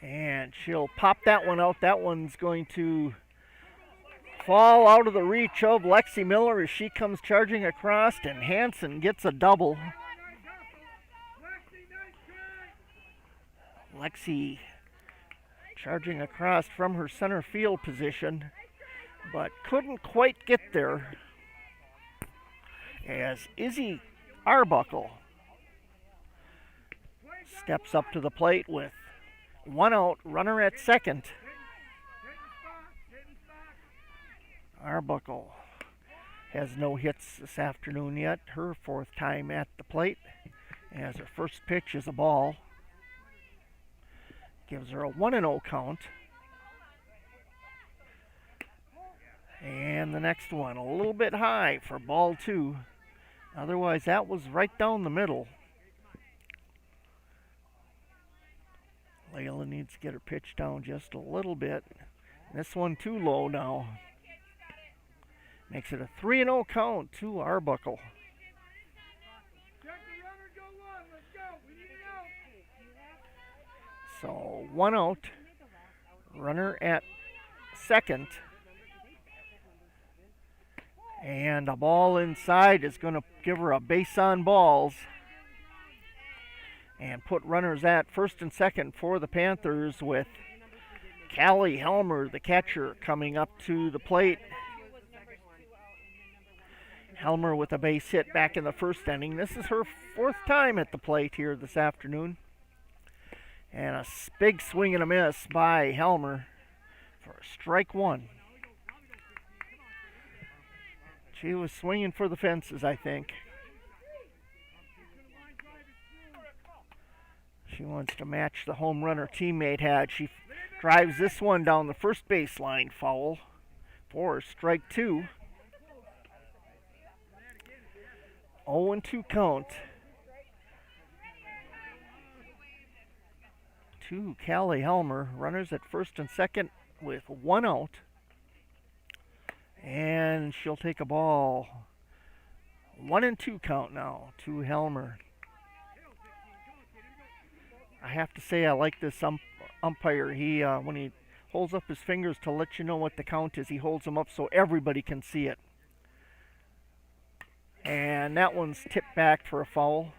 And she'll pop that one out. That one's going to fall out of the reach of Lexi Miller as she comes charging across, and Hansen gets a double. Lexi charging across from her center field position, but couldn't quite get there as Izzy Arbuckle steps up to the plate with 1 out, runner at second. Arbuckle has no hits this afternoon yet. Her 4th time at the plate as her first pitch is a ball. Gives her a 1-0 count. And the next one a little bit high for ball 2. Otherwise that was right down the middle. Layla needs to get her pitch down just a little bit. This one too low now. Makes it a 3-0 count to Arbuckle. So 1 out. Runner at second. And a ball inside is going to give her a base on balls and put runners at first and second for the Panthers, with Callie Helmer, the catcher, coming up to the plate. Helmer with a base hit back in the first inning. This is her fourth time at the plate here this afternoon. And a big swing and a miss by Helmer for strike one. She was swinging for the fences, I think. She wants to match the home run her teammate had. She drives this one down the first base line, foul for strike two. 0-2 count to Callie Helmer. Runners at first and second with 1 out. And she'll take a ball. 1-2 count now to Helmer. I have to say I like this umpire. He when he holds up his fingers to let you know what the count is, he holds them up so everybody can see it. And that one's tipped back for a foul.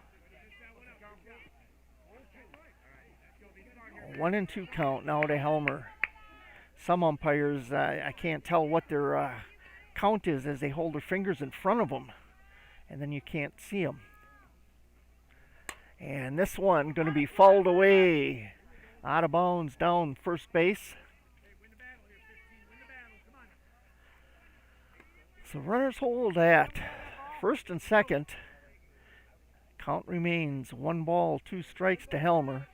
1-2 count now to Helmer. Some umpires, I can't tell what their count is as they hold their fingers in front of them, and then you can't see them. And this one going to be fouled away, out of bounds down first base. So runners hold at first and second. Count remains 1 ball, 2 strikes to Helmer,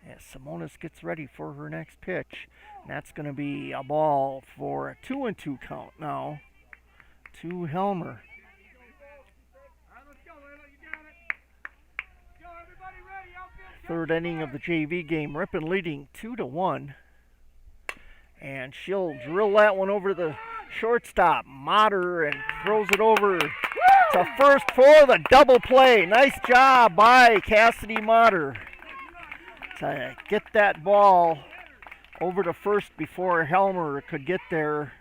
as Simonis gets ready for her next pitch. And that's going to be a ball for a 2-2 count now to Helmer. Third inning of the JV game, Ripon leading 2-1. And she'll drill that one over the shortstop, Motter, and throws it over to first for the double play. Nice job by Cassidy Motter to get that ball over to first before Helmer could get there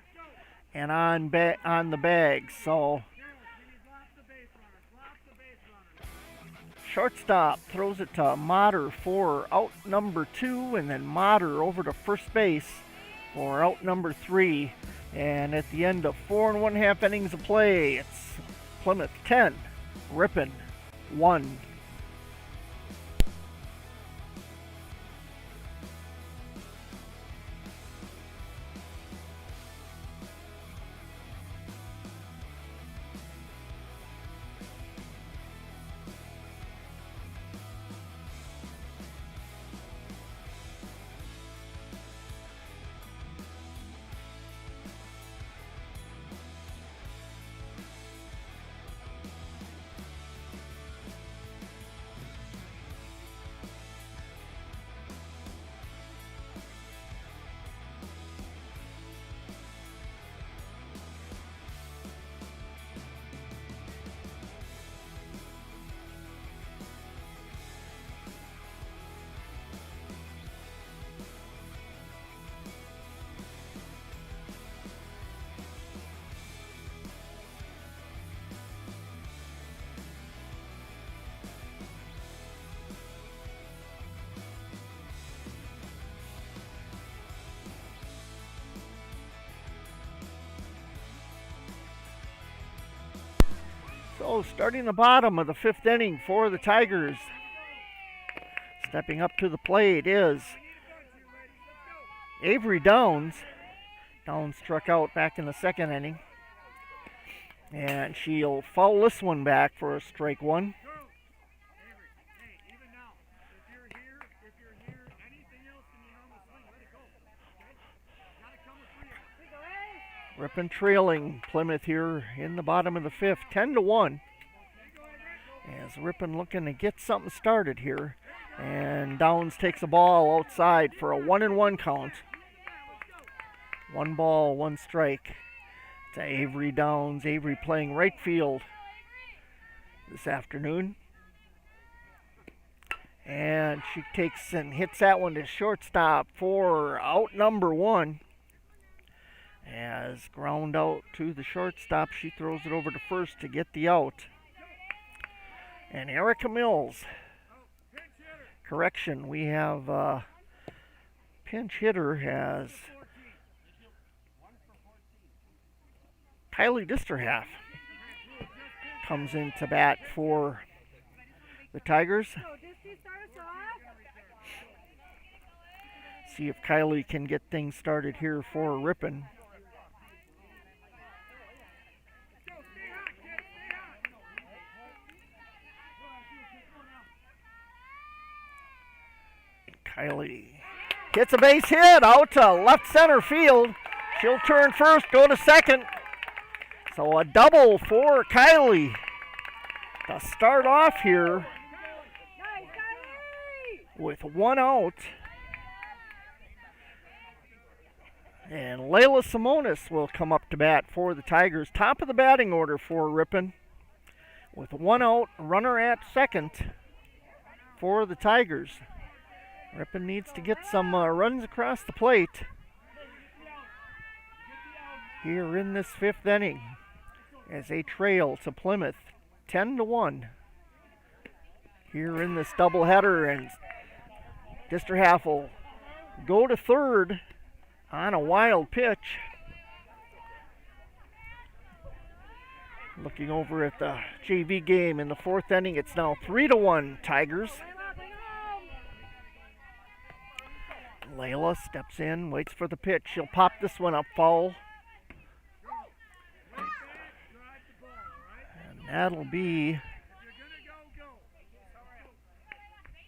and on the bag. So shortstop throws it to Motter for out number 2, and then Motter over to first base for out number 3. And at the end of 4 1/2 innings of play, it's Plymouth 10, Ripon 1. So starting the bottom of the 5th inning for the Tigers. Stepping up to the plate is Avery Downs. Downs struck out back in the 2nd inning. And she'll foul this one back for a strike 1. Ripon trailing Plymouth here in the bottom of the 5th, 10-1. As Ripon looking to get something started here. And Downs takes a ball outside for a 1-1 count. 1 ball, 1 strike to Avery Downs. Avery playing right field this afternoon. And she takes and hits that one to shortstop for out number one. As ground out to the shortstop, she throws it over to first to get the out. And Erica Mills. Correction, we have pinch hitter has Kylie Disterhalf comes into bat for the Tigers. See if Kylie can get things started here for Ripon. Kylie gets a base hit out to left center field. She'll turn first, go to second. So a double for Kylie to start off here with one out. And Layla Simonis will come up to bat for the Tigers. Top of the batting order for Ripon with one out, runner at second for the Tigers. Ripon needs to get some runs across the plate here in this fifth inning as they trail to Plymouth 10-1 here in this doubleheader. And Disterhalf will go to third on a wild pitch. Looking over at the JV game in the fourth inning, it's now 3-1 Tigers. Layla steps in, waits for the pitch. She'll pop this one up foul. And that'll be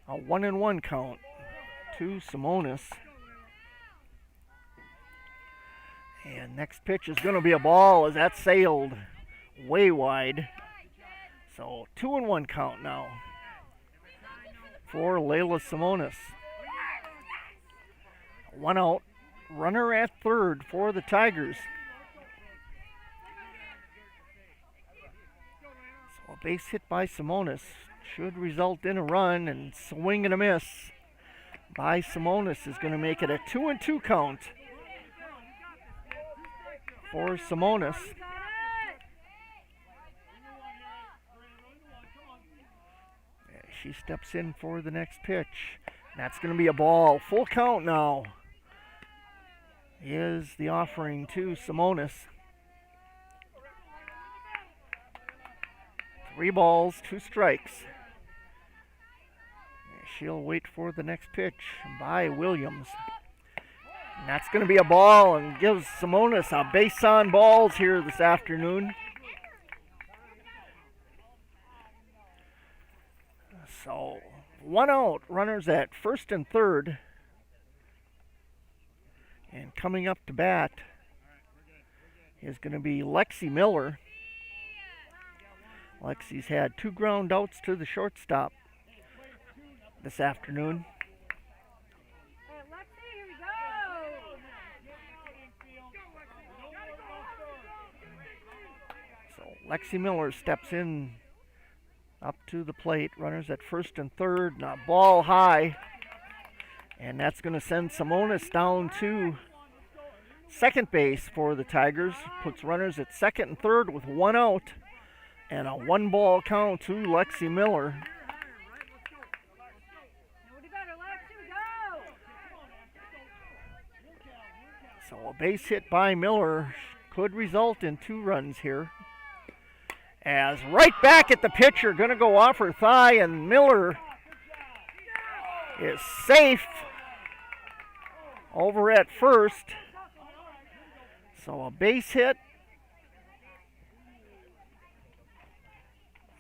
a 1-1 count to Simonis. And next pitch is going to be a ball as that sailed way wide. So 2-1 count now for Layla Simonis. One out, runner at third for the Tigers. So a base hit by Simonis should result in a run, and swing and a miss by Simonis is going to make it a 2-2 count for Simonis. She steps in for the next pitch. That's going to be a ball. Full count now is the offering to Simonis. 3 balls, 2 strikes. She'll wait for the next pitch by Williams. And that's going to be a ball and gives Simonis a base on balls here this afternoon. So 1 out, runners at first and third. And coming up to bat is going to be Lexi Miller. Lexi's had 2 ground outs to the shortstop this afternoon. So Lexi Miller steps in up to the plate. Runners at first and third. Now ball high. And that's going to send Simonis down to second base for the Tigers. Puts runners at second and third with 1 out. And a 1-ball count to Lexi Miller. So a base hit by Miller could result in 2 runs here. As right back at the pitcher, going to go off her thigh, and Miller is safe over at first. So a base hit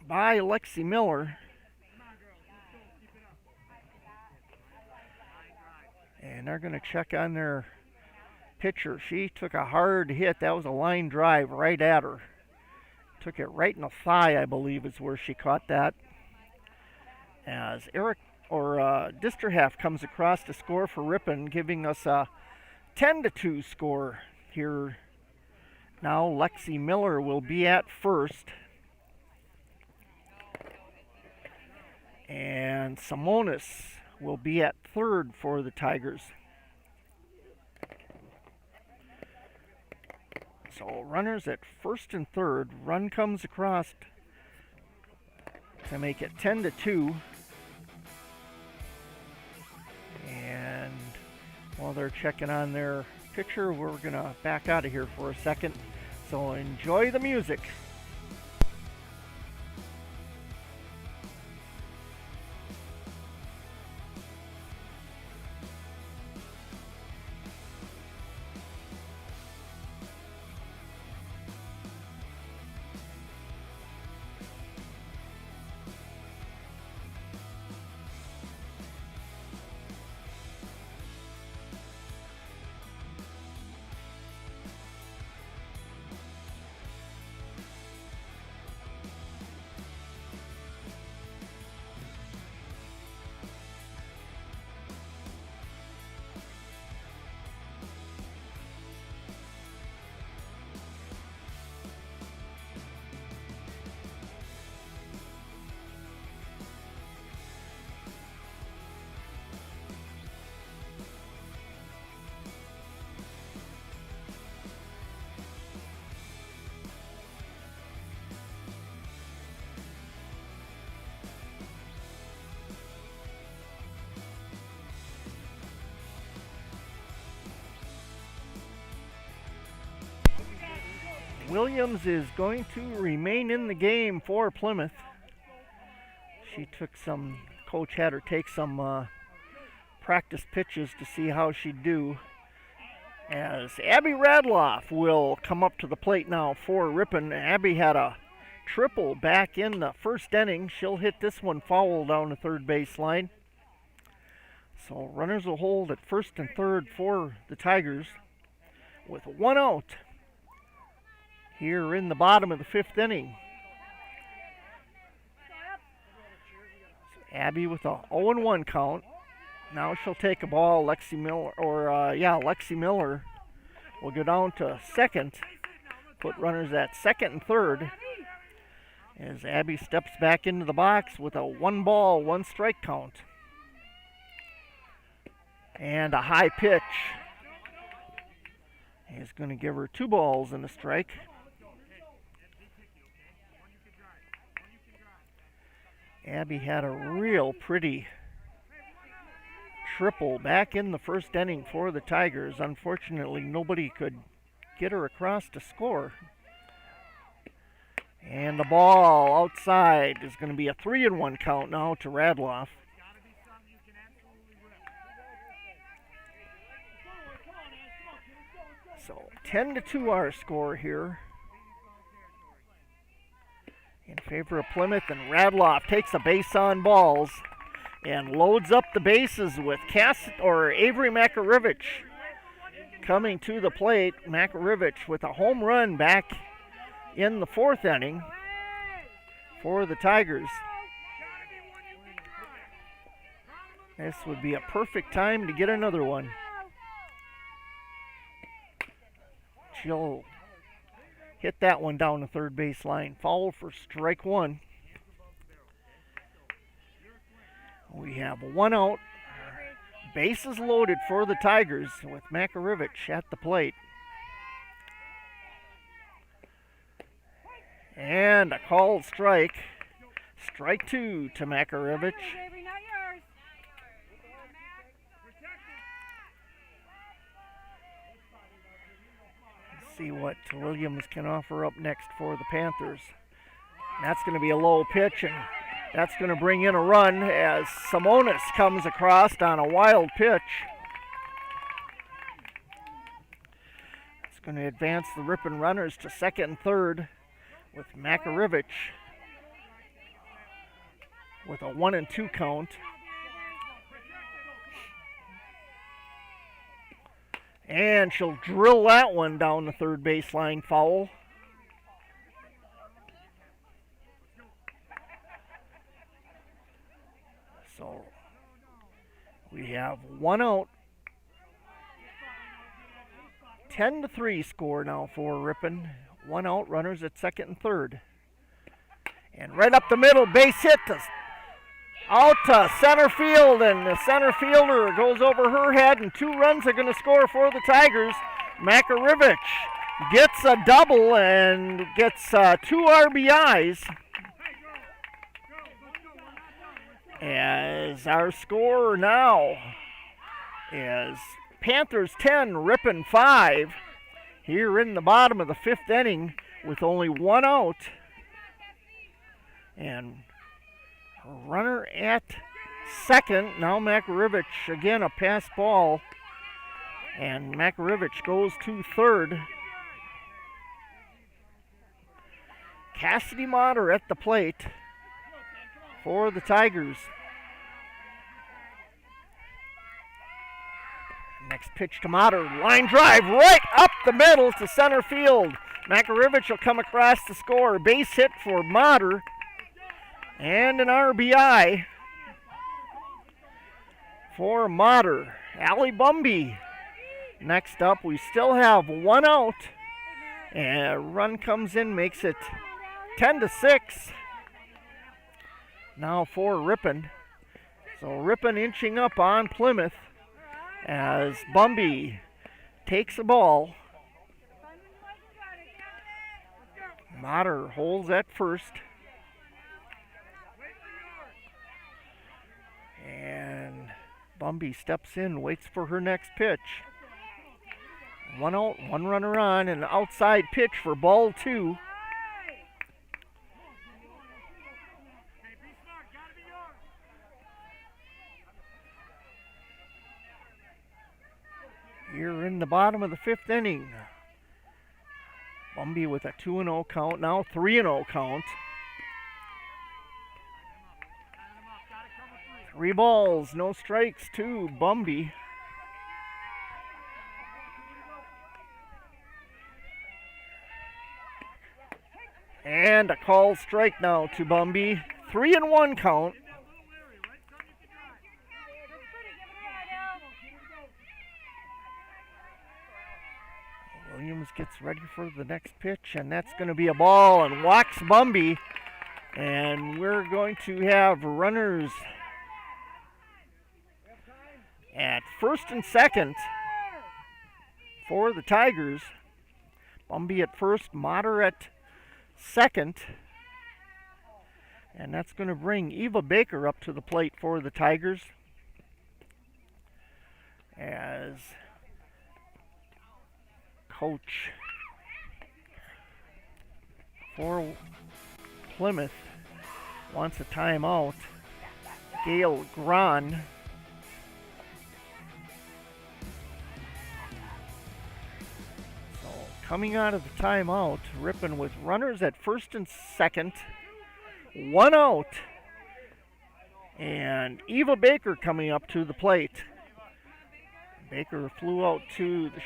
by Lexi Miller. And they're going to check on their pitcher. She took a hard hit. That was a line drive right at her. Took it right in the thigh, I believe, is where she caught that. As Disterhalf comes across to score for Ripon, giving us a 10-2 score here. Now Lexi Miller will be at first. And Simonis will be at third for the Tigers. So runners at first and third. Run comes across to make it 10-2. And while they're checking on their pitcher, we're going to back out of here for a second. So enjoy the music. Williams is going to remain in the game for Plymouth. Coach had her take some practice pitches to see how she'd do. As Abby Radloff will come up to the plate now for Ripon. Abby had a triple back in the first inning. She'll hit this one foul down the third base line. So runners will hold at first and third for the Tigers with one out here in the bottom of the fifth inning. So Abby with a 0-1 count. Now she'll take a ball. Lexi Miller will go down to second. Put runners at second and third as Abby steps back into the box with a 1-ball, 1-strike count. And a high pitch. He's going to give her 2 balls and a strike. Abby had a real pretty triple back in the first inning for the Tigers. Unfortunately, nobody could get her across to score. And the ball outside is going to be a 3-1 count now to Radloff. So 10-2 our score here in favor of Plymouth, and Radloff takes a base on balls and loads up the bases with Avery Makarevich coming to the plate. Makarevich with a home run back in the fourth inning for the Tigers. This would be a perfect time to get another one. She'll hit that one down the third base line. Foul for strike one. We have 1 out. Bases loaded for the Tigers with Makarevich at the plate. And a called strike. Strike 2 to Makarevich. See what Williams can offer up next for the Panthers. That's going to be a low pitch, and that's going to bring in a run as Simonis comes across on a wild pitch. It's going to advance the Ripon runners to second and third with Makarevich with a 1-2 count. And she'll drill that one down the third baseline, foul. So we have 1 out. 10-3 score now for Ripon. 1 out, runners at second and third. And right up the middle, base hit to Out to center field, and the center fielder goes over her head, and 2 runs are going to score for the Tigers. Makarevich gets a double and gets 2 RBIs. As our score now is Panthers 10, Ripon 5. Here in the bottom of the 5th inning with only 1 out. And a runner at second. Now Makarevich, again a pass ball. And Makarevich goes to third. Cassidy Motter at the plate for the Tigers. Next pitch to Motter. Line drive right up the middle to center field. Makarevich will come across to score. Base hit for Motter. And an RBI for Motter. Allie Bumby next up. We still have 1 out. And a run comes in, makes it 10-6. Now for Ripon. So Ripon inching up on Plymouth as Bumby takes the ball. Motter holds at first. And Bumby steps in, waits for her next pitch. 1 out, 1 runner on, and an outside pitch for ball 2. Here in the bottom of the 5th inning. Bumby with a 2-0 count, now 3-0 count. 3 balls, no strikes to Bumby. And a called strike now to Bumby. 3-1 count. Williams gets ready for the next pitch, and that's going to be a ball and walks Bumby. And we're going to have runners at first and second for the Tigers. Bumby at first, Motter at second. And that's going to bring Eva Baker up to the plate for the Tigers. As coach for Plymouth wants a timeout. Gail Gran. So coming out of the timeout, Ripon with runners at first and second, 1 out, and Eva Baker coming up to the plate. Baker flew out to the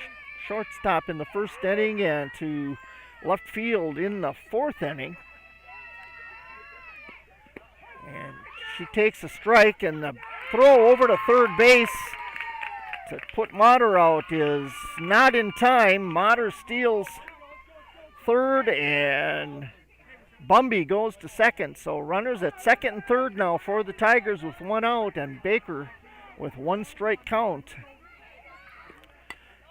shortstop in the 1st inning and to left field in the 4th inning. And she takes a strike, and the throw over to third base to put Motter out is not in time. Motter steals third, and Bumby goes to second. So runners at second and third now for the Tigers with 1 out, and Baker with 1 strike count.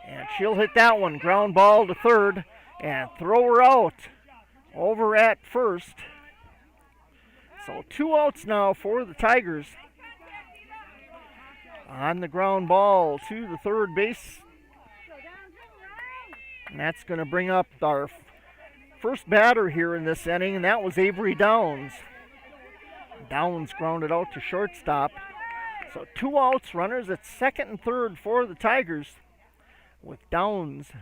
And she'll hit that one. Ground ball to third and throw her out over at first. So 2 outs now for the Tigers. On the ground ball to the third base. And that's going to bring up our first batter here in this inning, and that was Avery Downs. Downs grounded out to shortstop. So 2 outs, runners at second and third for the Tigers, with Downs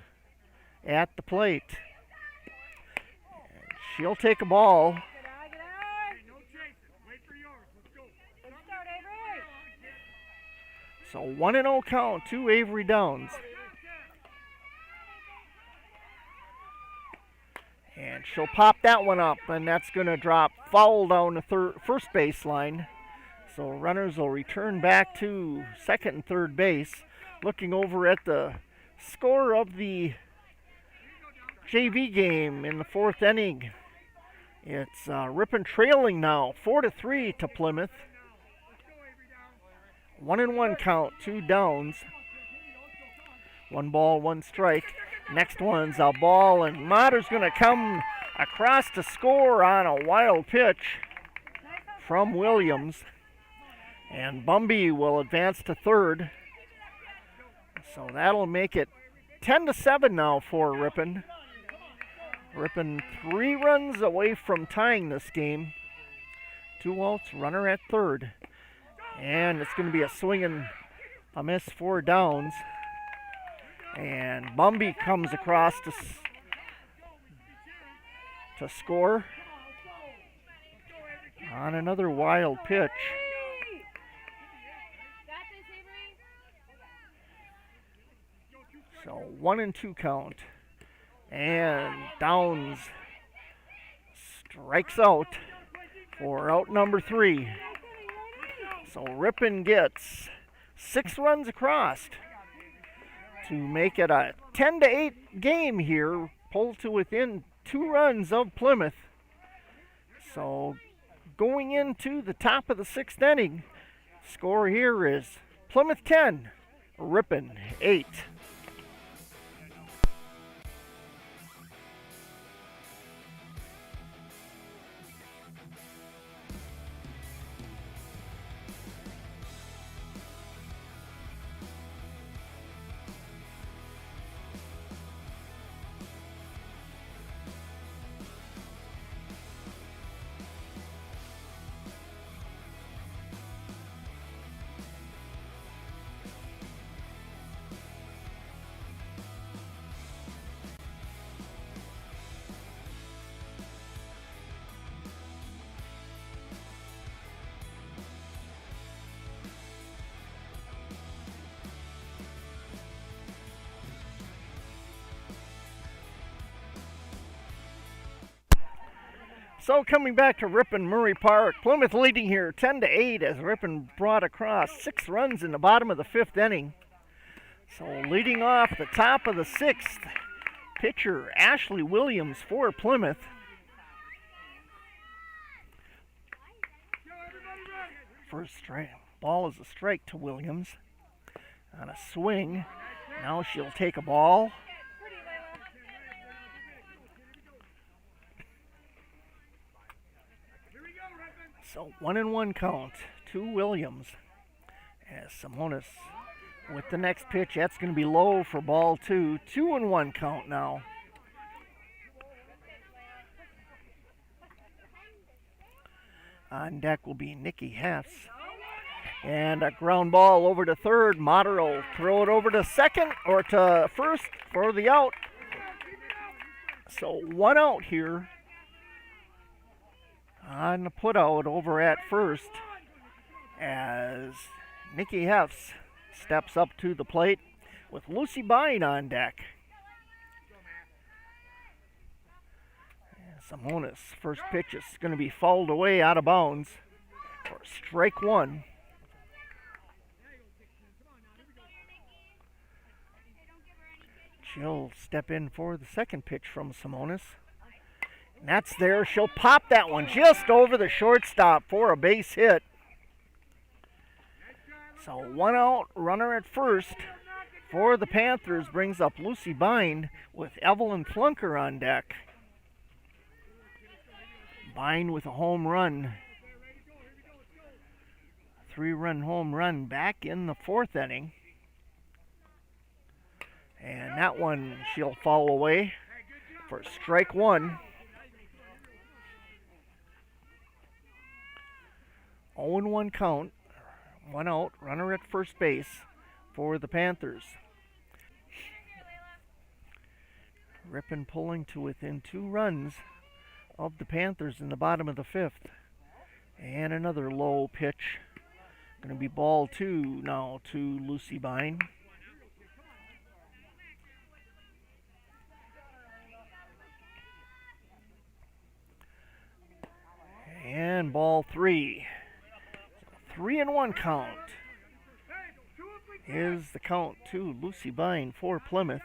at the plate. And she'll take a ball. So 1-0 count to Avery Downs. And she'll pop that one up, and that's going to drop foul down the first base line. So runners will return back to second and third base. Looking over at the score of the JV game in the 4th inning. It's Ripon trailing now 4-3 to Plymouth. 1-1 count, 2 downs. 1 ball, 1 strike. Next one's a ball, and Matter's going to come across to score on a wild pitch from Williams. And Bumby will advance to third. So that'll make it 10-7 now for Ripon. Ripon 3 runs away from tying this game. 2 outs, runner at third. And it's going to be a swing and a miss, 4 downs. And Bumby comes across to score on another wild pitch. So 1-2 count. And Downs strikes out for out number 3. So Ripon gets 6 runs across to make it a 10-8 game here, pulled to within 2 runs of Plymouth. So going into the top of the 6th inning, score here is Plymouth 10, Ripon 8. So coming back to Ripon Murray Park, Plymouth leading here 10-8 as Ripon brought across 6 runs in the bottom of the 5th inning. So leading off the top of the 6th, pitcher Ashley Williams for Plymouth. First strike, ball is a strike to Williams. On a swing, now she'll take a ball. So 1-1 count to Williams as Simonis with the next pitch. That's going to be low for ball 2. 2-1 count now. On deck will be Nikki Hess. And a ground ball over to third. Mater will throw it over to second or to first for the out. So 1 out here. On the put out over at first as Nikki Hess steps up to the plate with Lucy Bine on deck. Simonis' first pitch is going to be fouled away out of bounds for strike 1. She'll step in for the second pitch from Simonis. And that's there. She'll pop that one just over the shortstop for a base hit. So 1 out, runner at first for the Panthers brings up Lucy Bine with Evelyn Flunker on deck. Bine with a home run. 3-run home run back in the 4th inning. And that one she'll foul away for strike 1. 0-1 count, 1 out, runner at first base for the Panthers. Ripon pulling to within 2 runs of the Panthers in the bottom of the 5th. And another low pitch. Going to be ball 2 now to Lucy Bine. And ball 3. 3-1 count is the count to Lucy Bine for Plymouth.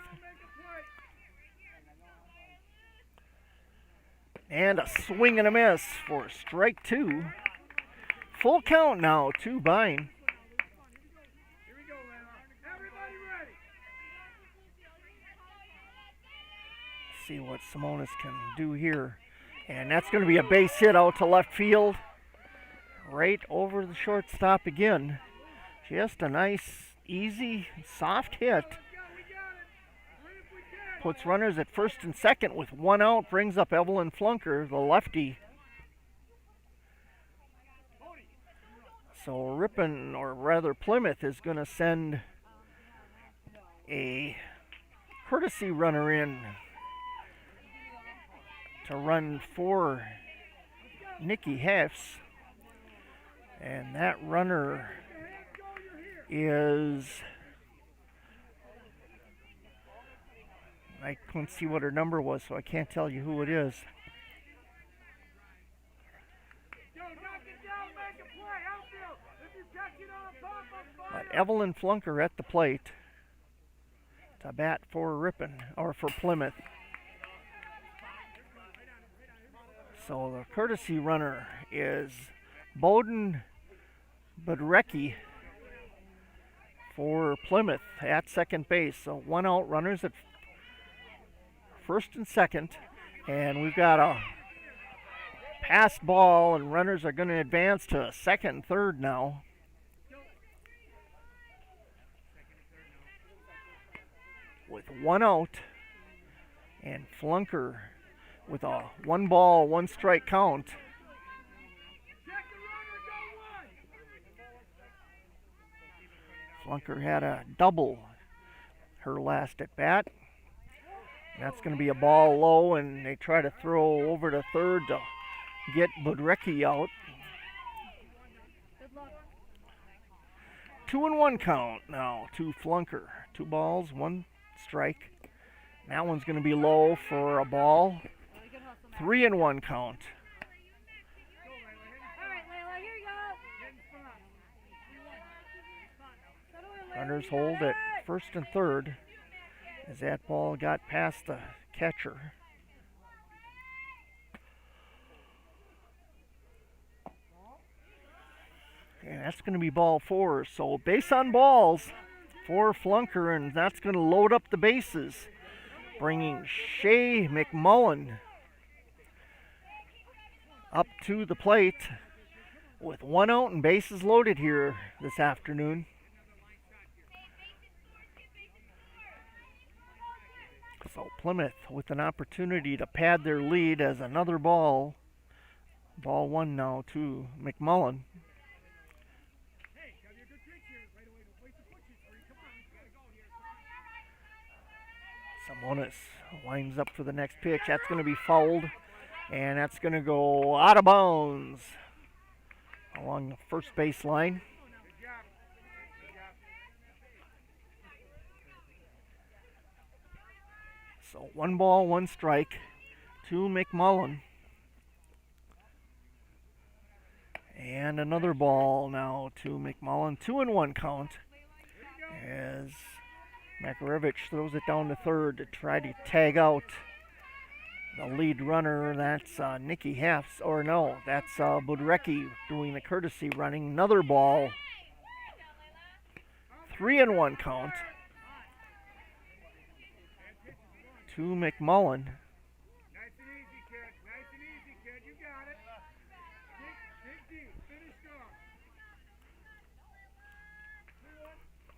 And a swing and a miss for strike 2. Full count now to Bine. See what Simonis can do here. And that's going to be a base hit out to left field. Right over the shortstop again. Just a nice, easy, soft hit. Puts runners at first and second with one out. Brings up Evelyn Flunker, the lefty. So Ripon, or rather Plymouth, is going to send a courtesy runner in to run for Nikki Hefts. And that runner is, I couldn't see what her number was, so I can't tell you who it is. But Evelyn Flunker at the plate to bat for Ripon, or for Plymouth. So the courtesy runner is Bowden Budrecki for Plymouth at second base. So one out, runners at first and second. And we've got a pass ball, and runners are going to advance to second and third now. With one out, and Flunker with a 1-ball, 1-strike count. Flunker had a double her last at bat. That's going to be a ball low, and they try to throw over to third to get Budrecki out. 2-1 count now to Flunker. 2 balls, 1 strike. That one's going to be low for a ball. 3-1 count. Runners hold at first and third as that ball got past the catcher. And that's going to be ball 4. So base on balls for Flunker, and that's going to load up the bases, bringing Shay McMullen up to the plate with 1 out and bases loaded here this afternoon. So Plymouth with an opportunity to pad their lead as another ball 1 now to McMullen. Simonis lines up for the next pitch. That's going to be fouled, and that's going to go out of bounds along the first base line. So 1 ball, 1 strike to McMullen. And another ball now to McMullen. 2-1 count as Makarevich throws it down to third to try to tag out the lead runner. That's Nikki Hefts, or no, that's Budrecki doing the courtesy running. Another ball. 3-1 count to McMullen. Nice and easy, kid. Nice and easy, kid. You got it. Dig deep. Finish strong.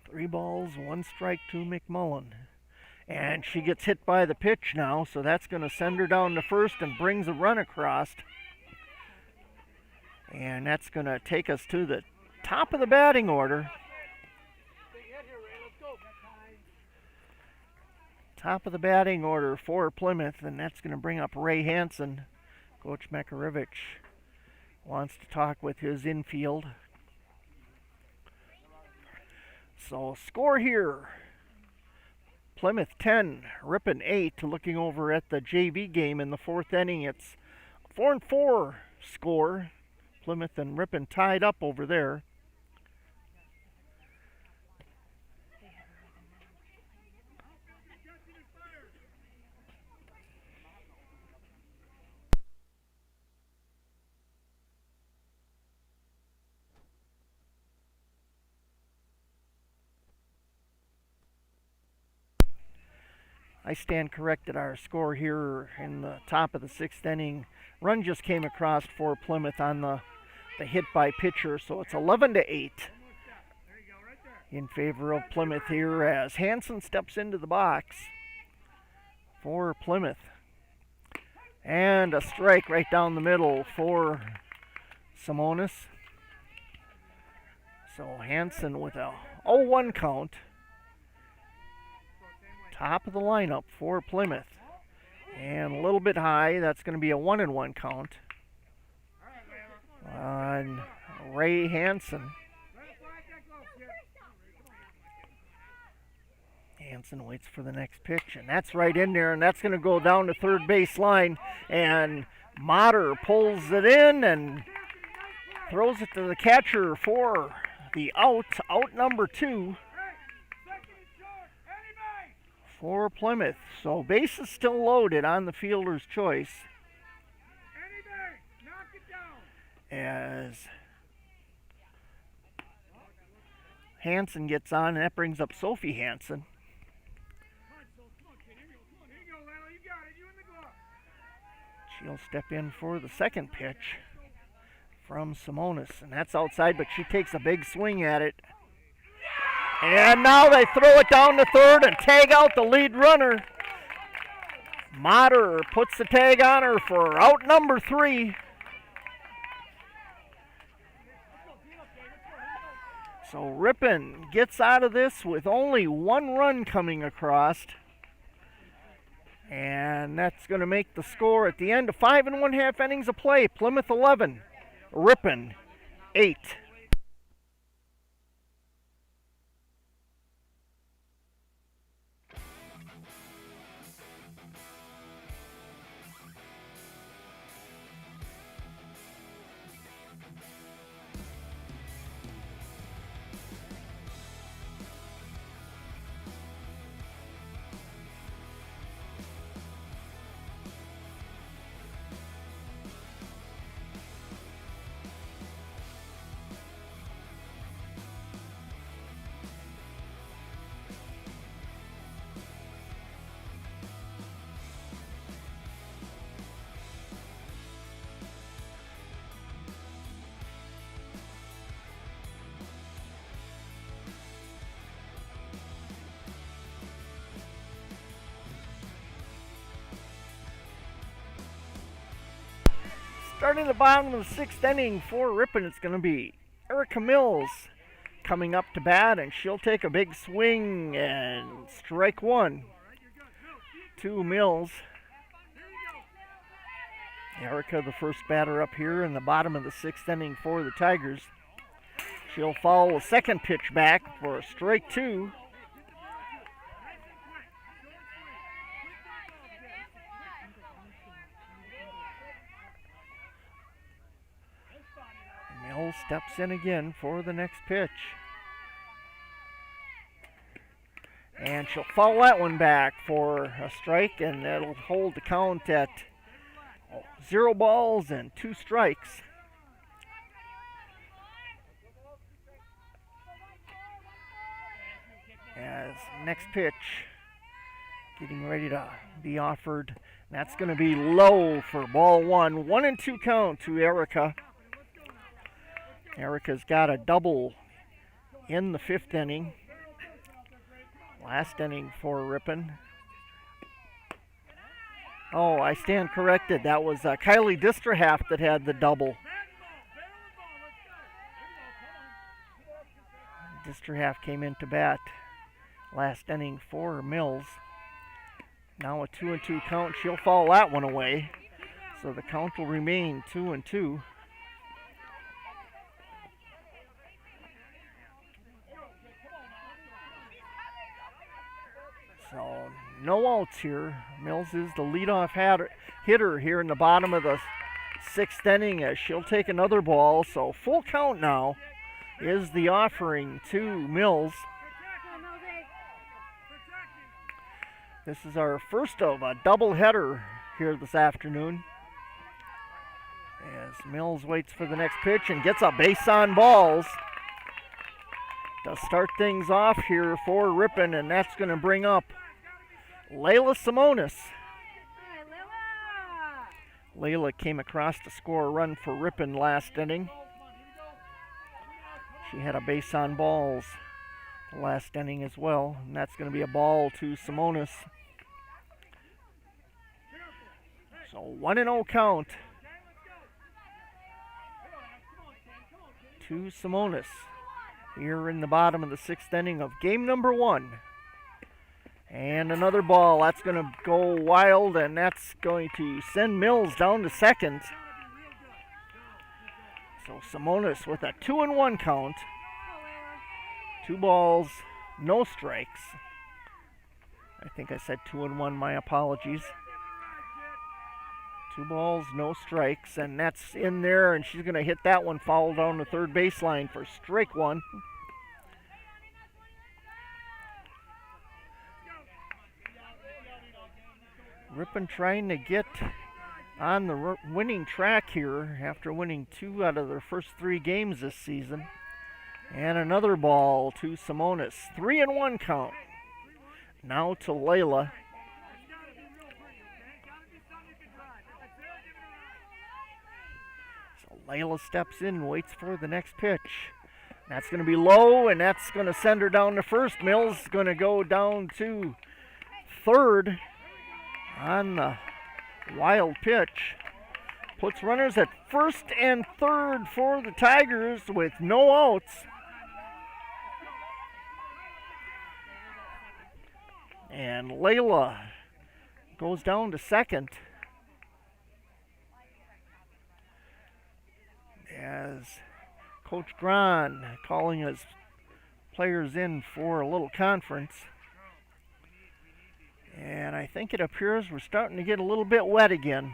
3 balls, 1 strike to McMullen. And she gets hit by the pitch now, so that's going to send her down to first and brings a run across. And that's going to take us to the top of the batting order. Top of the batting order for Plymouth, and that's going to bring up Ray Hansen. Coach Makarevich wants to talk with his infield. So score here. Plymouth 10, Ripon 8. Looking over at the JV game in the 4th inning, it's 4-4 score. Plymouth and Ripon tied up over there. I stand corrected. Our score here in the top of the 6th inning. Run just came across for Plymouth on the hit by pitcher, so it's 11-8 in favor of Plymouth here as Hansen steps into the box for Plymouth. And a strike right down the middle for Simonis. So Hansen with a 0-1 count. Top of the lineup for Plymouth. And a little bit high, that's going to be a 1-1 count on Ray Hansen. Hansen waits for the next pitch, and that's right in there, and that's going to go down to third base line, and Motter pulls it in and throws it to the catcher for the out number 2 for Plymouth. So base is still loaded on the fielder's choice as Hansen gets on, and that brings up Sophie Hansen. She'll step in for the second pitch from Simonis, and that's outside, but she takes a big swing at it. And now they throw it down to third and tag out the lead runner. Motter puts the tag on her for out number 3. So Ripon gets out of this with only 1 run coming across. And that's going to make the score at the end of 5 1/2 innings of play. Plymouth 11, Ripon 8. Starting the bottom of the 6th inning for Ripon, it's going to be Erica Mills coming up to bat, and she'll take a big swing and strike 1 to Mills. Erica, the first batter up here in the bottom of the 6th inning for the Tigers. She'll follow a second pitch back for a strike 2. Mills steps in again for the next pitch. And she'll foul that one back for a strike, and that'll hold the count at 0 balls and 2 strikes. As next pitch getting ready to be offered. That's going to be low for ball 1. 1-2 count to Erica. Erica's got a double in the 5th inning. Last inning for Ripon. Oh, I stand corrected. That was Kylie Distrahalf that had the double. Distrahalf came into bat last inning for Mills. Now a 2-2 count. She'll foul that one away. So the count will remain 2-2. So no outs here. Mills is the leadoff hitter here in the bottom of the 6th inning as she'll take another ball. So full count now is the offering to Mills. This is our first of a doubleheader here this afternoon. As Mills waits for the next pitch and gets a base on balls to start things off here for Ripon, and that's going to bring up Layla Simonis. Hi, Lila. Layla came across to score a run for Ripon last inning. She had a base on balls last inning as well, and that's going to be a ball to Simonis. So 1-0 count to Simonis here in the bottom of the sixth inning of game number 1. And another ball. That's going to go wild, and that's going to send Mills down to second. So Simonis with a 2-1 count. 2 balls, no strikes. I think I said 2-1, my apologies. 2 balls, no strikes, and that's in there, and she's going to hit that one foul down the third baseline for strike 1. Ripon trying to get on the winning track here after winning 2 out of their first 3 games this season. And another ball to Simonis. 3-1 count. Now to Layla. So Layla steps in and waits for the next pitch. That's going to be low, and that's going to send her down to first. Mills is going to go down to third on the wild pitch. Puts runners at first and third for the Tigers with no outs. And Layla goes down to second as Coach Gran calling his players in for a little conference. And I think it appears we're starting to get a little bit wet again.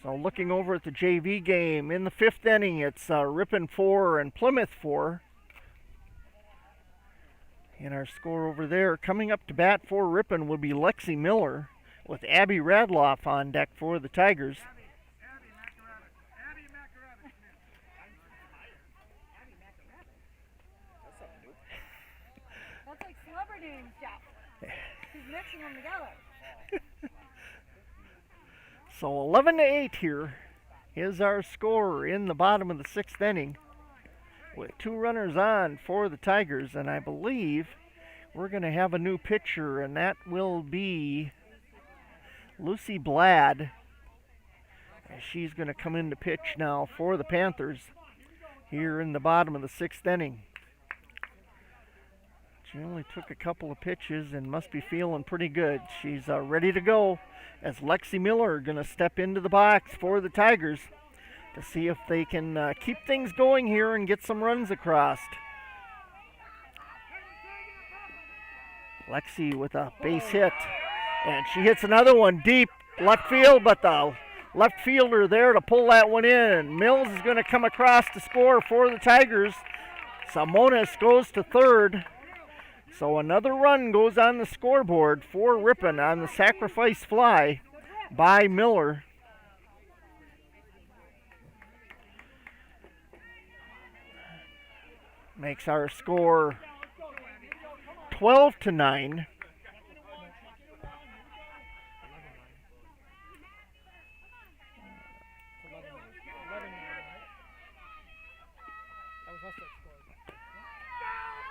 So looking over at the JV game, in the 5th inning, it's Ripon 4 and Plymouth 4. And our score over there, coming up to bat for Ripon, will be Lexi Miller with Abby Radloff on deck for the Tigers. That's like celebrity and stuff. He's mixing them together. So 11-8 here is our score in the bottom of the 6th inning with 2 runners on for the Tigers, and I believe we're going to have a new pitcher, and that will be Lucy Blad. And she's going to come in to pitch now for the Panthers here in the bottom of the 6th inning. She only took a couple of pitches and must be feeling pretty good. She's ready to go as Lexi Miller going to step into the box for the Tigers to see if they can keep things going here and get some runs across. Lexi with a base hit, and she hits another one deep left field, but the left fielder there to pull that one in. Mills is going to come across to score for the Tigers. Simonis goes to third. So another run goes on the scoreboard for Ripon on the sacrifice fly by Miller. Makes our score 12-9.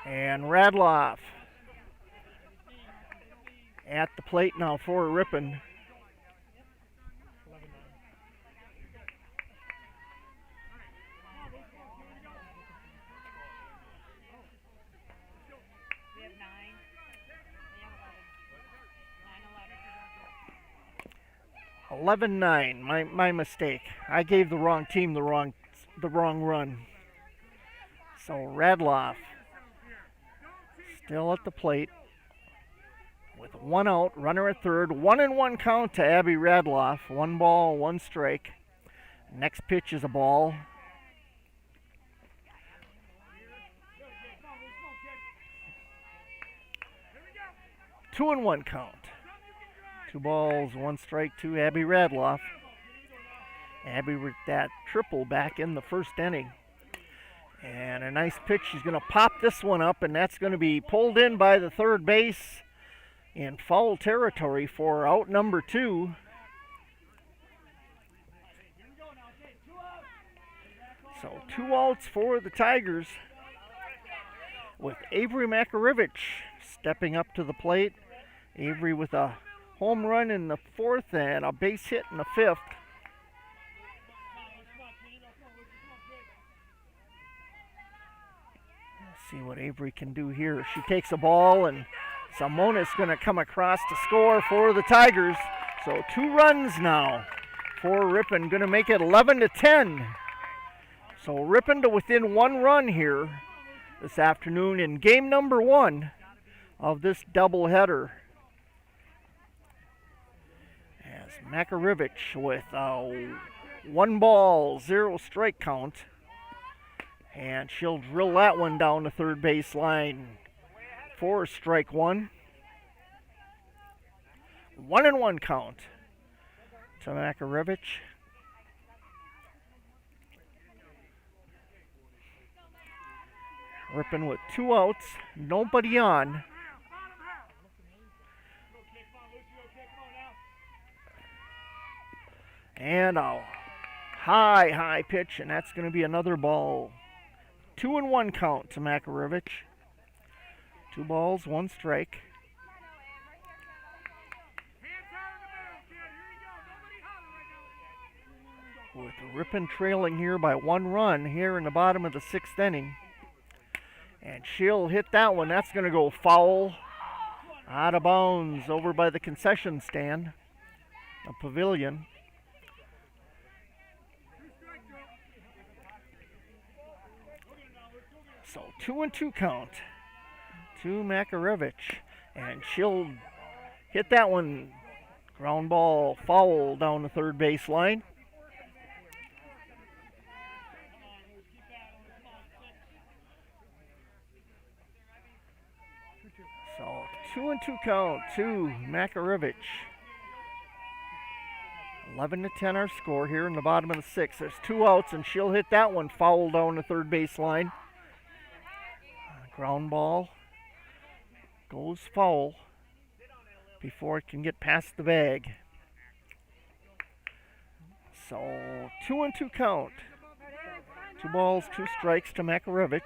And Radloff at the plate now for Ripon. We have 9. We have 11. 11-9. My mistake. I gave the wrong team the wrong run. So Radloff still at the plate with 1 out, runner at third, 1-1 count to Abby Radloff. 1 ball, 1 strike. Next pitch is a ball. Two and 1 count. 2 balls, 1 strike to Abby Radloff. Abby with that triple back in the first inning. And a nice pitch. She's going to pop this one up, and that's going to be pulled in by the third base in foul territory for out number 2. So 2 outs for the Tigers with Avery Makarevich stepping up to the plate. Avery with a home run in the 4th and a base hit in the 5th. Let's see what Avery can do here. She takes a ball, and Simona's going to come across to score for the Tigers. So 2 runs now for Ripon, going to make it 11-10. So Ripon to within 1 run here this afternoon in game number 1 of this doubleheader. As Makarevich with a 1 ball, 0 strike count. And she'll drill that one down the third base line for strike 1. 1-1 count to Makarevich. Ripon with 2 outs, nobody on. And a high pitch, and that's going to be another ball. 2-1 count to Makarevich. 2 balls, 1 strike. With Ripon trailing here by 1 run here in the bottom of the 6th inning. And she'll hit that one. That's going to go foul. Out of bounds over by the concession stand, the pavilion. So 2-2 count to Makarevich. And she'll hit that one. Ground ball, foul down the third base line. So 2-2 count to Makarevich. 11-10 our score here in the bottom of the 6th. There's 2 outs, and she'll hit that one foul down the third base line. Ground ball goes foul before it can get past the bag. So 2-2 count. 2 balls, 2 strikes to Makarevich.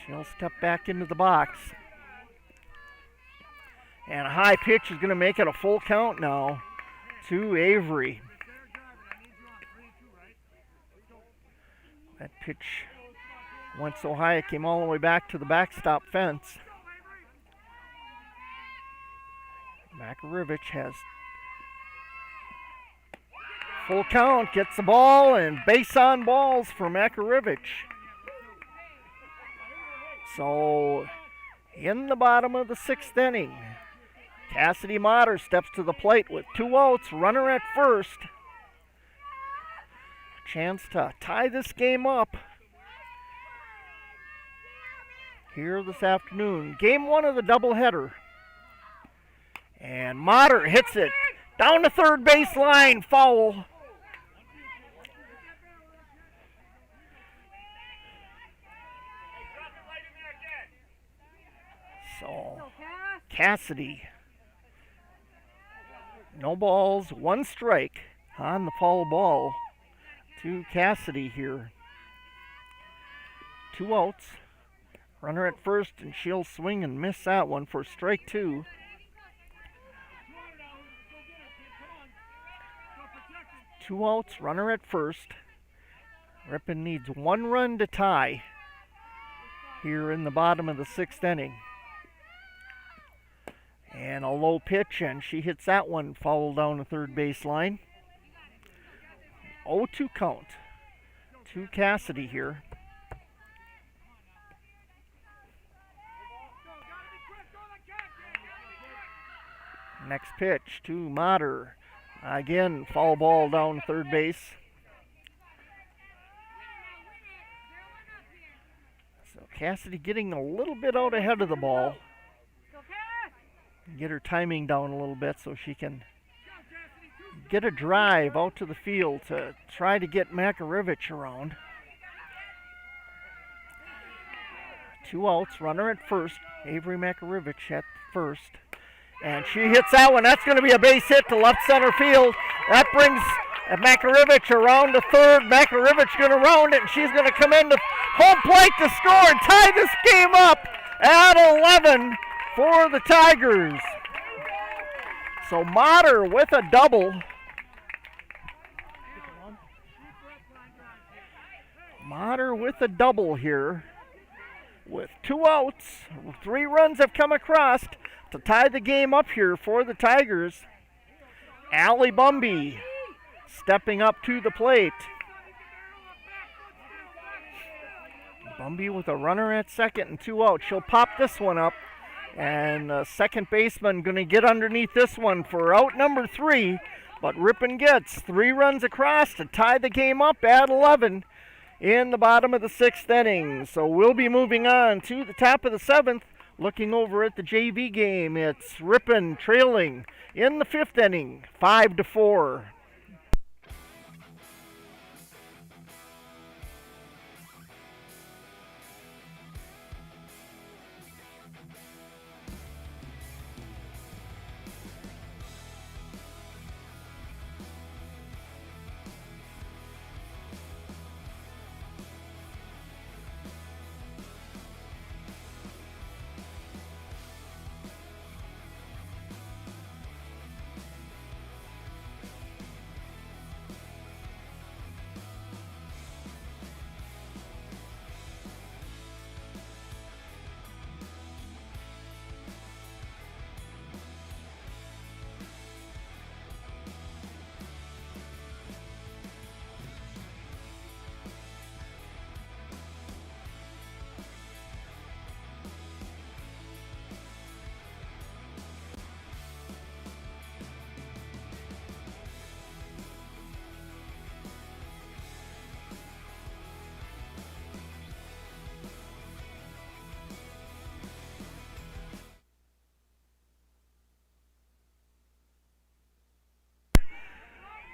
She'll step back into the box. And a high pitch is going to make it a full count now to Avery. That pitch went so high it came all the way back to the backstop fence. Makarevich has full count, gets the ball, and base on balls for Makarevich. So, in the bottom of the 6th inning, Cassidy Motter steps to the plate with 2 outs, runner at first. Chance to tie this game up here this afternoon. Game 1 of the doubleheader. And Motter hits it down the third base line, foul. So, Cassidy, no balls, 1 strike on the foul ball to Cassidy here. 2 outs, runner at first, and she'll swing and miss that one for strike 2. Two outs, runner at first. Ripon needs 1 run to tie here in the bottom of the 6th inning. And a low pitch, and she hits that one foul down the third base line. 0-2 count to Cassidy here. Next pitch to Motter. Again, foul ball down third base. So Cassidy getting a little bit out ahead of the ball. Get her timing down a little bit so she can get a drive out to the field to try to get Makarevich around. 2 outs, runner at first. Avery Makarevich at first. And she hits that one. That's going to be a base hit to left center field. That brings Makarevich around to third. Makarevich going to round it, and she's going to come into home plate to score and tie this game up at 11 for the Tigers. So Motter with a double. Motter with a double here. With 2 outs, 3 runs have come across to tie the game up here for the Tigers. Allie Bumby stepping up to the plate. Bumby with a runner at second and 2 outs. She'll pop this one up. And second baseman going to get underneath this one for out number 3. But Ripon gets 3 runs across to tie the game up at 11 in the bottom of the 6th inning. So we'll be moving on to the top of the 7th. Looking over at the JV game, it's Ripon trailing in the 5th inning, 5-4.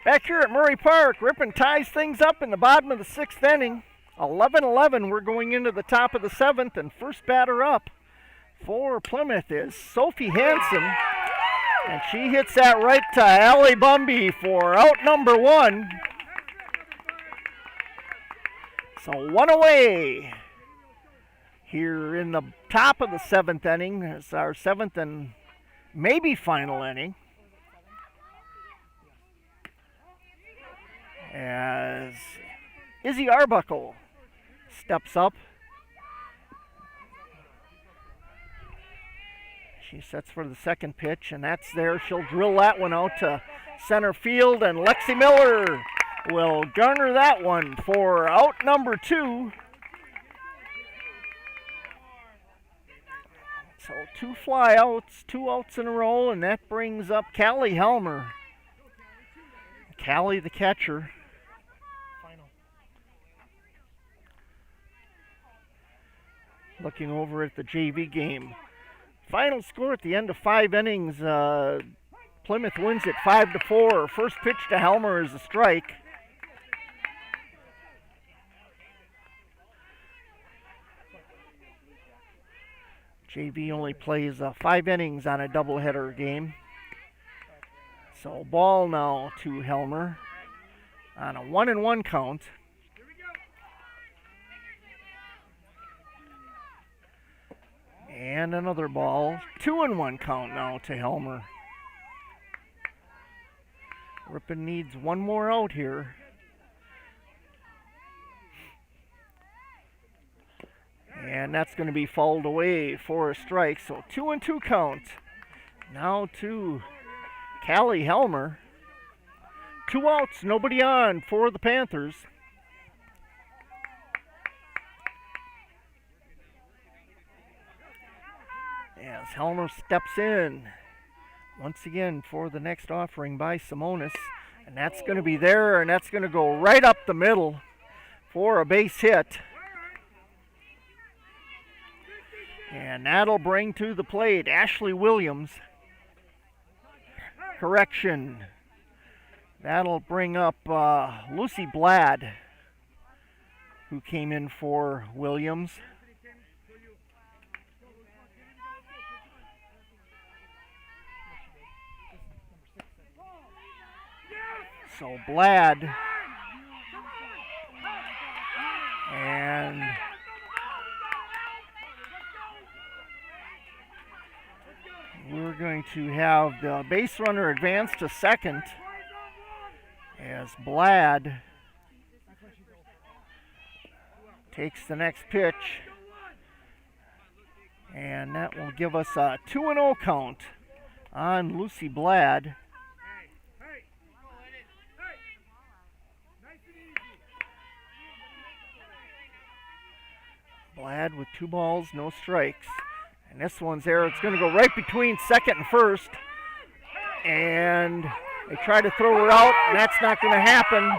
Back here at Murray Park, Ripon ties things up in the bottom of the 6th inning. 11-11, we're going into the top of the 7th, and first batter up for Plymouth is Sophie Hansen. And she hits that right to Allie Bumby for out number 1. So 1 away here in the top of the 7th inning. It's our 7th and maybe final inning. As Izzy Arbuckle steps up. She sets for the second pitch, and that's there. She'll drill that one out to center field, and Lexi Miller will garner that one for out number 2. So 2 flyouts, 2 outs in a row, and that brings up Callie Helmer. Callie, the catcher. Looking over at the JV game. Final score at the end of 5 innings. Plymouth wins it 5-4. First pitch to Helmer is a strike. JV only plays 5 innings on a doubleheader game. So ball now to Helmer on a 1-1 count. And another ball. 2-1 count now to Helmer. Ripon needs one more out here. And that's going to be fouled away for a strike. So 2-2 count. Now to Callie Helmer. 2 outs, nobody on for the Panthers. As Helmer steps in once again for the next offering by Simonis. And that's going to be there, and that's going to go right up the middle for a base hit. And that'll bring to the plate Ashley Williams. Correction. That'll bring up Lucy Blad, who came in for Williams. So Blad, and we're going to have the base runner advance to second as Blad takes the next pitch, and that will give us a 2-0 count on Lucy Blad. Blad with 2 balls, no strikes. And this one's there. It's going to go right between second and first. And they try to throw her out, and that's not going to happen.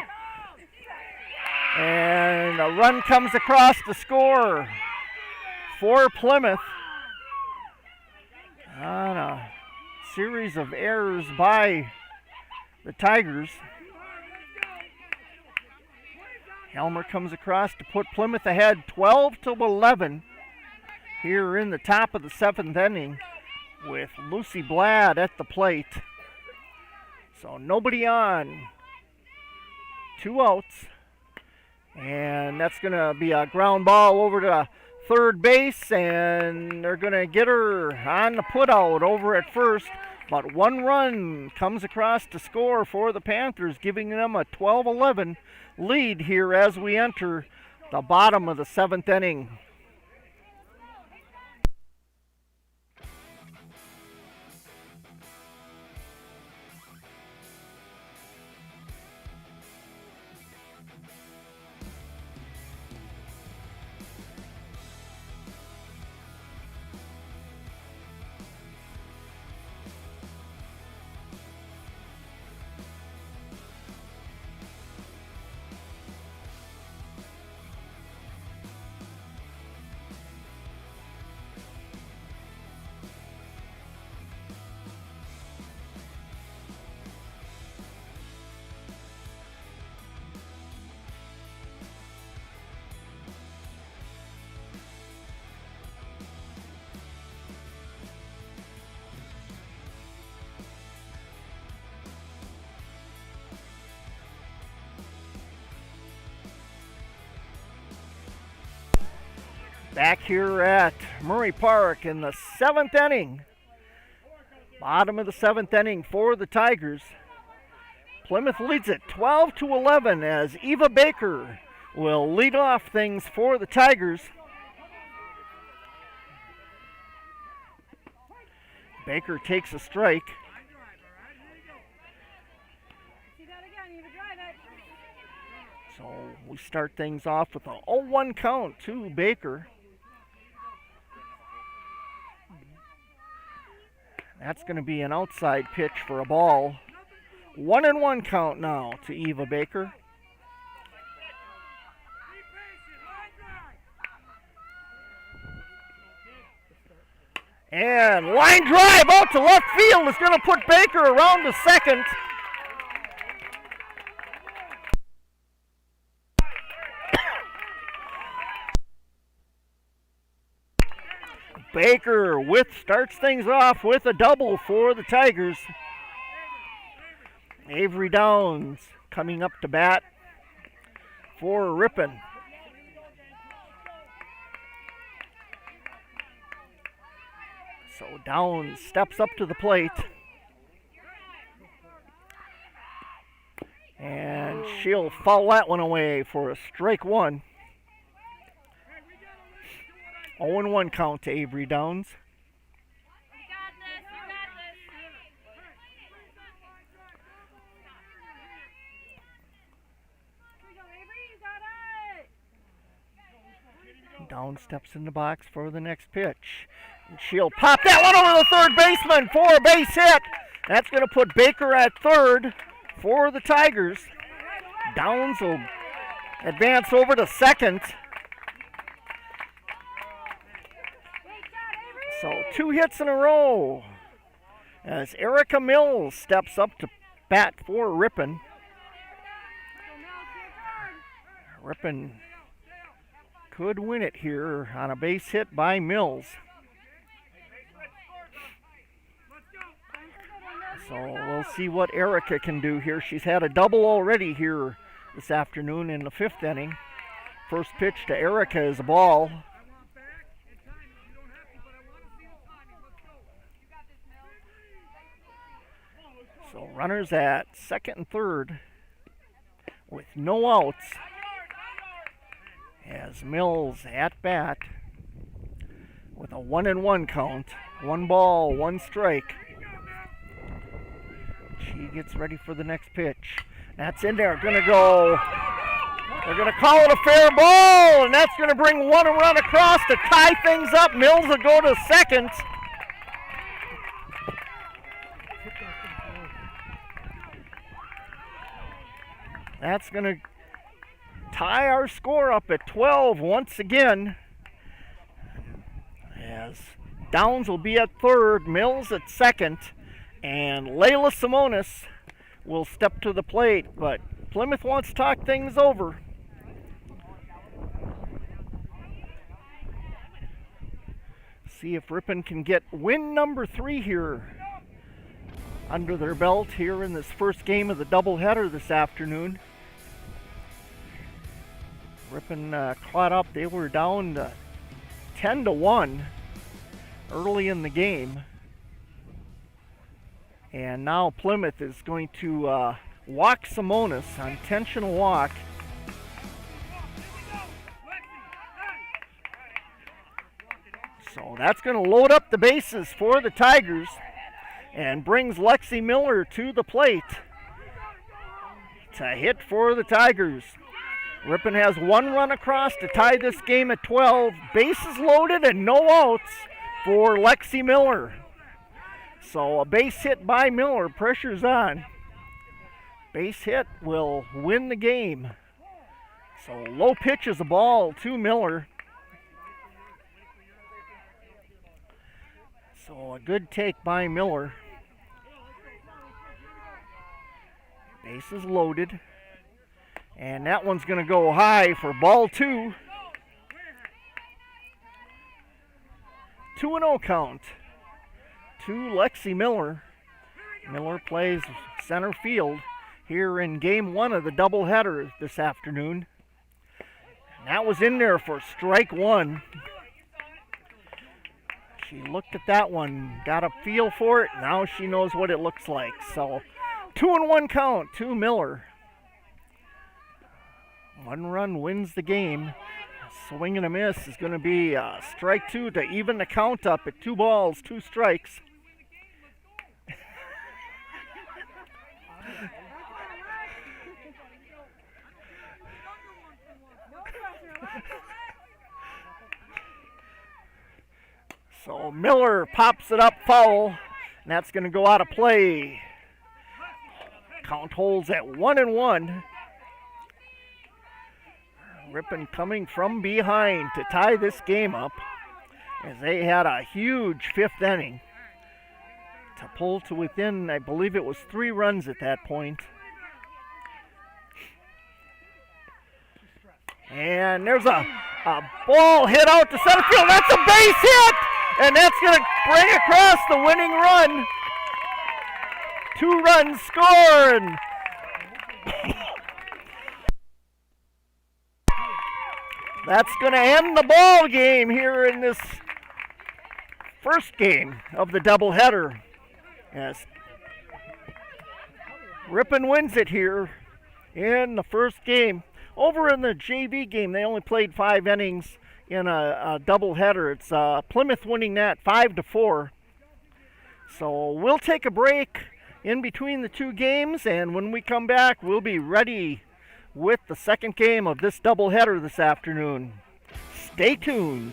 And a run comes across to score for Plymouth on a series of errors by the Tigers. Helmer comes across to put Plymouth ahead 12-11 here in the top of the 7th inning with Lucy Blad at the plate. So nobody on, 2 outs, and that's going to be a ground ball over to third base, and they're going to get her on the putout over at first. But 1 run comes across to score for the Panthers, giving them a 12-11 lead here as we enter the bottom of the 7th inning. Back here at Murray Park in the 7th inning. Bottom of the 7th inning for the Tigers. Plymouth leads it 12-11 as Eva Baker will lead off things for the Tigers. Baker takes a strike. So we start things off with a 0-1 count to Baker. That's going to be an outside pitch for a ball. 1-1 count now to Eva Baker. And line drive out to left field is going to put Baker around to second. Baker starts things off with a double for the Tigers. Avery Downs coming up to bat for Ripon. So Downs steps up to the plate. And she'll foul that one away for a strike 1. 0-1 count to Avery Downs. Downs steps in the box for the next pitch. And she'll pop that one over the third baseman for a base hit. That's going to put Baker at third for the Tigers. Downs will advance over to second. So 2 hits in a row as Erica Mills steps up to bat for Ripon. Ripon could win it here on a base hit by Mills. So we'll see what Erica can do here. She's had a double already here this afternoon in the 5th inning. First pitch to Erica is a ball. So runners at second and third with no outs as Mills at bat with a 1-1 count. 1 ball, 1 strike. She gets ready for the next pitch. That's in there. They're going to call it a fair ball, and that's going to bring one run across to tie things up. Mills will go to second. That's going to tie our score up at 12 once again. As Downs will be at third, Mills at second, and Layla Simonis will step to the plate. But Plymouth wants to talk things over. See if Ripon can get win number 3 here under their belt here in this first game of the doubleheader this afternoon. Ripon caught up. They were down to 10-1 early in the game. And now Plymouth is going to walk Simonis, intentional walk. So that's going to load up the bases for the Tigers and brings Lexi Miller to the plate to hit for the Tigers. Ripon has 1 run across to tie this game at 12. Bases loaded and no outs for Lexi Miller. So a base hit by Miller, pressure's on. Base hit will win the game. So low pitch is a ball to Miller. So a good take by Miller. Bases loaded. And that one's going to go high for ball 2. 2-0 count to Lexi Miller. Miller plays center field here in game 1 of the doubleheader this afternoon. And that was in there for strike 1. She looked at that one, got a feel for it. Now she knows what it looks like. So 2-1 count to Miller. 1 run wins the game. Swing and a miss is going to be strike 2 to even the count up at 2 balls, 2 strikes. So Miller pops it up foul, and that's going to go out of play. Count holds at 1-1. Ripon coming from behind to tie this game up as they had a huge 5th inning to pull to within, I believe it was 3 runs at that point. And there's a ball hit out to center field. That's a base hit! And that's going to bring across the winning run. 2 runs scored. That's going to end the ball game here in this first game of the doubleheader. Yes. Ripon wins it here in the first game. Over in the JV game, they only played 5 innings in a doubleheader. It's Plymouth winning that 5-4. So we'll take a break in between the 2 games, and when we come back, we'll be ready with the second game of this doubleheader this afternoon. Stay tuned.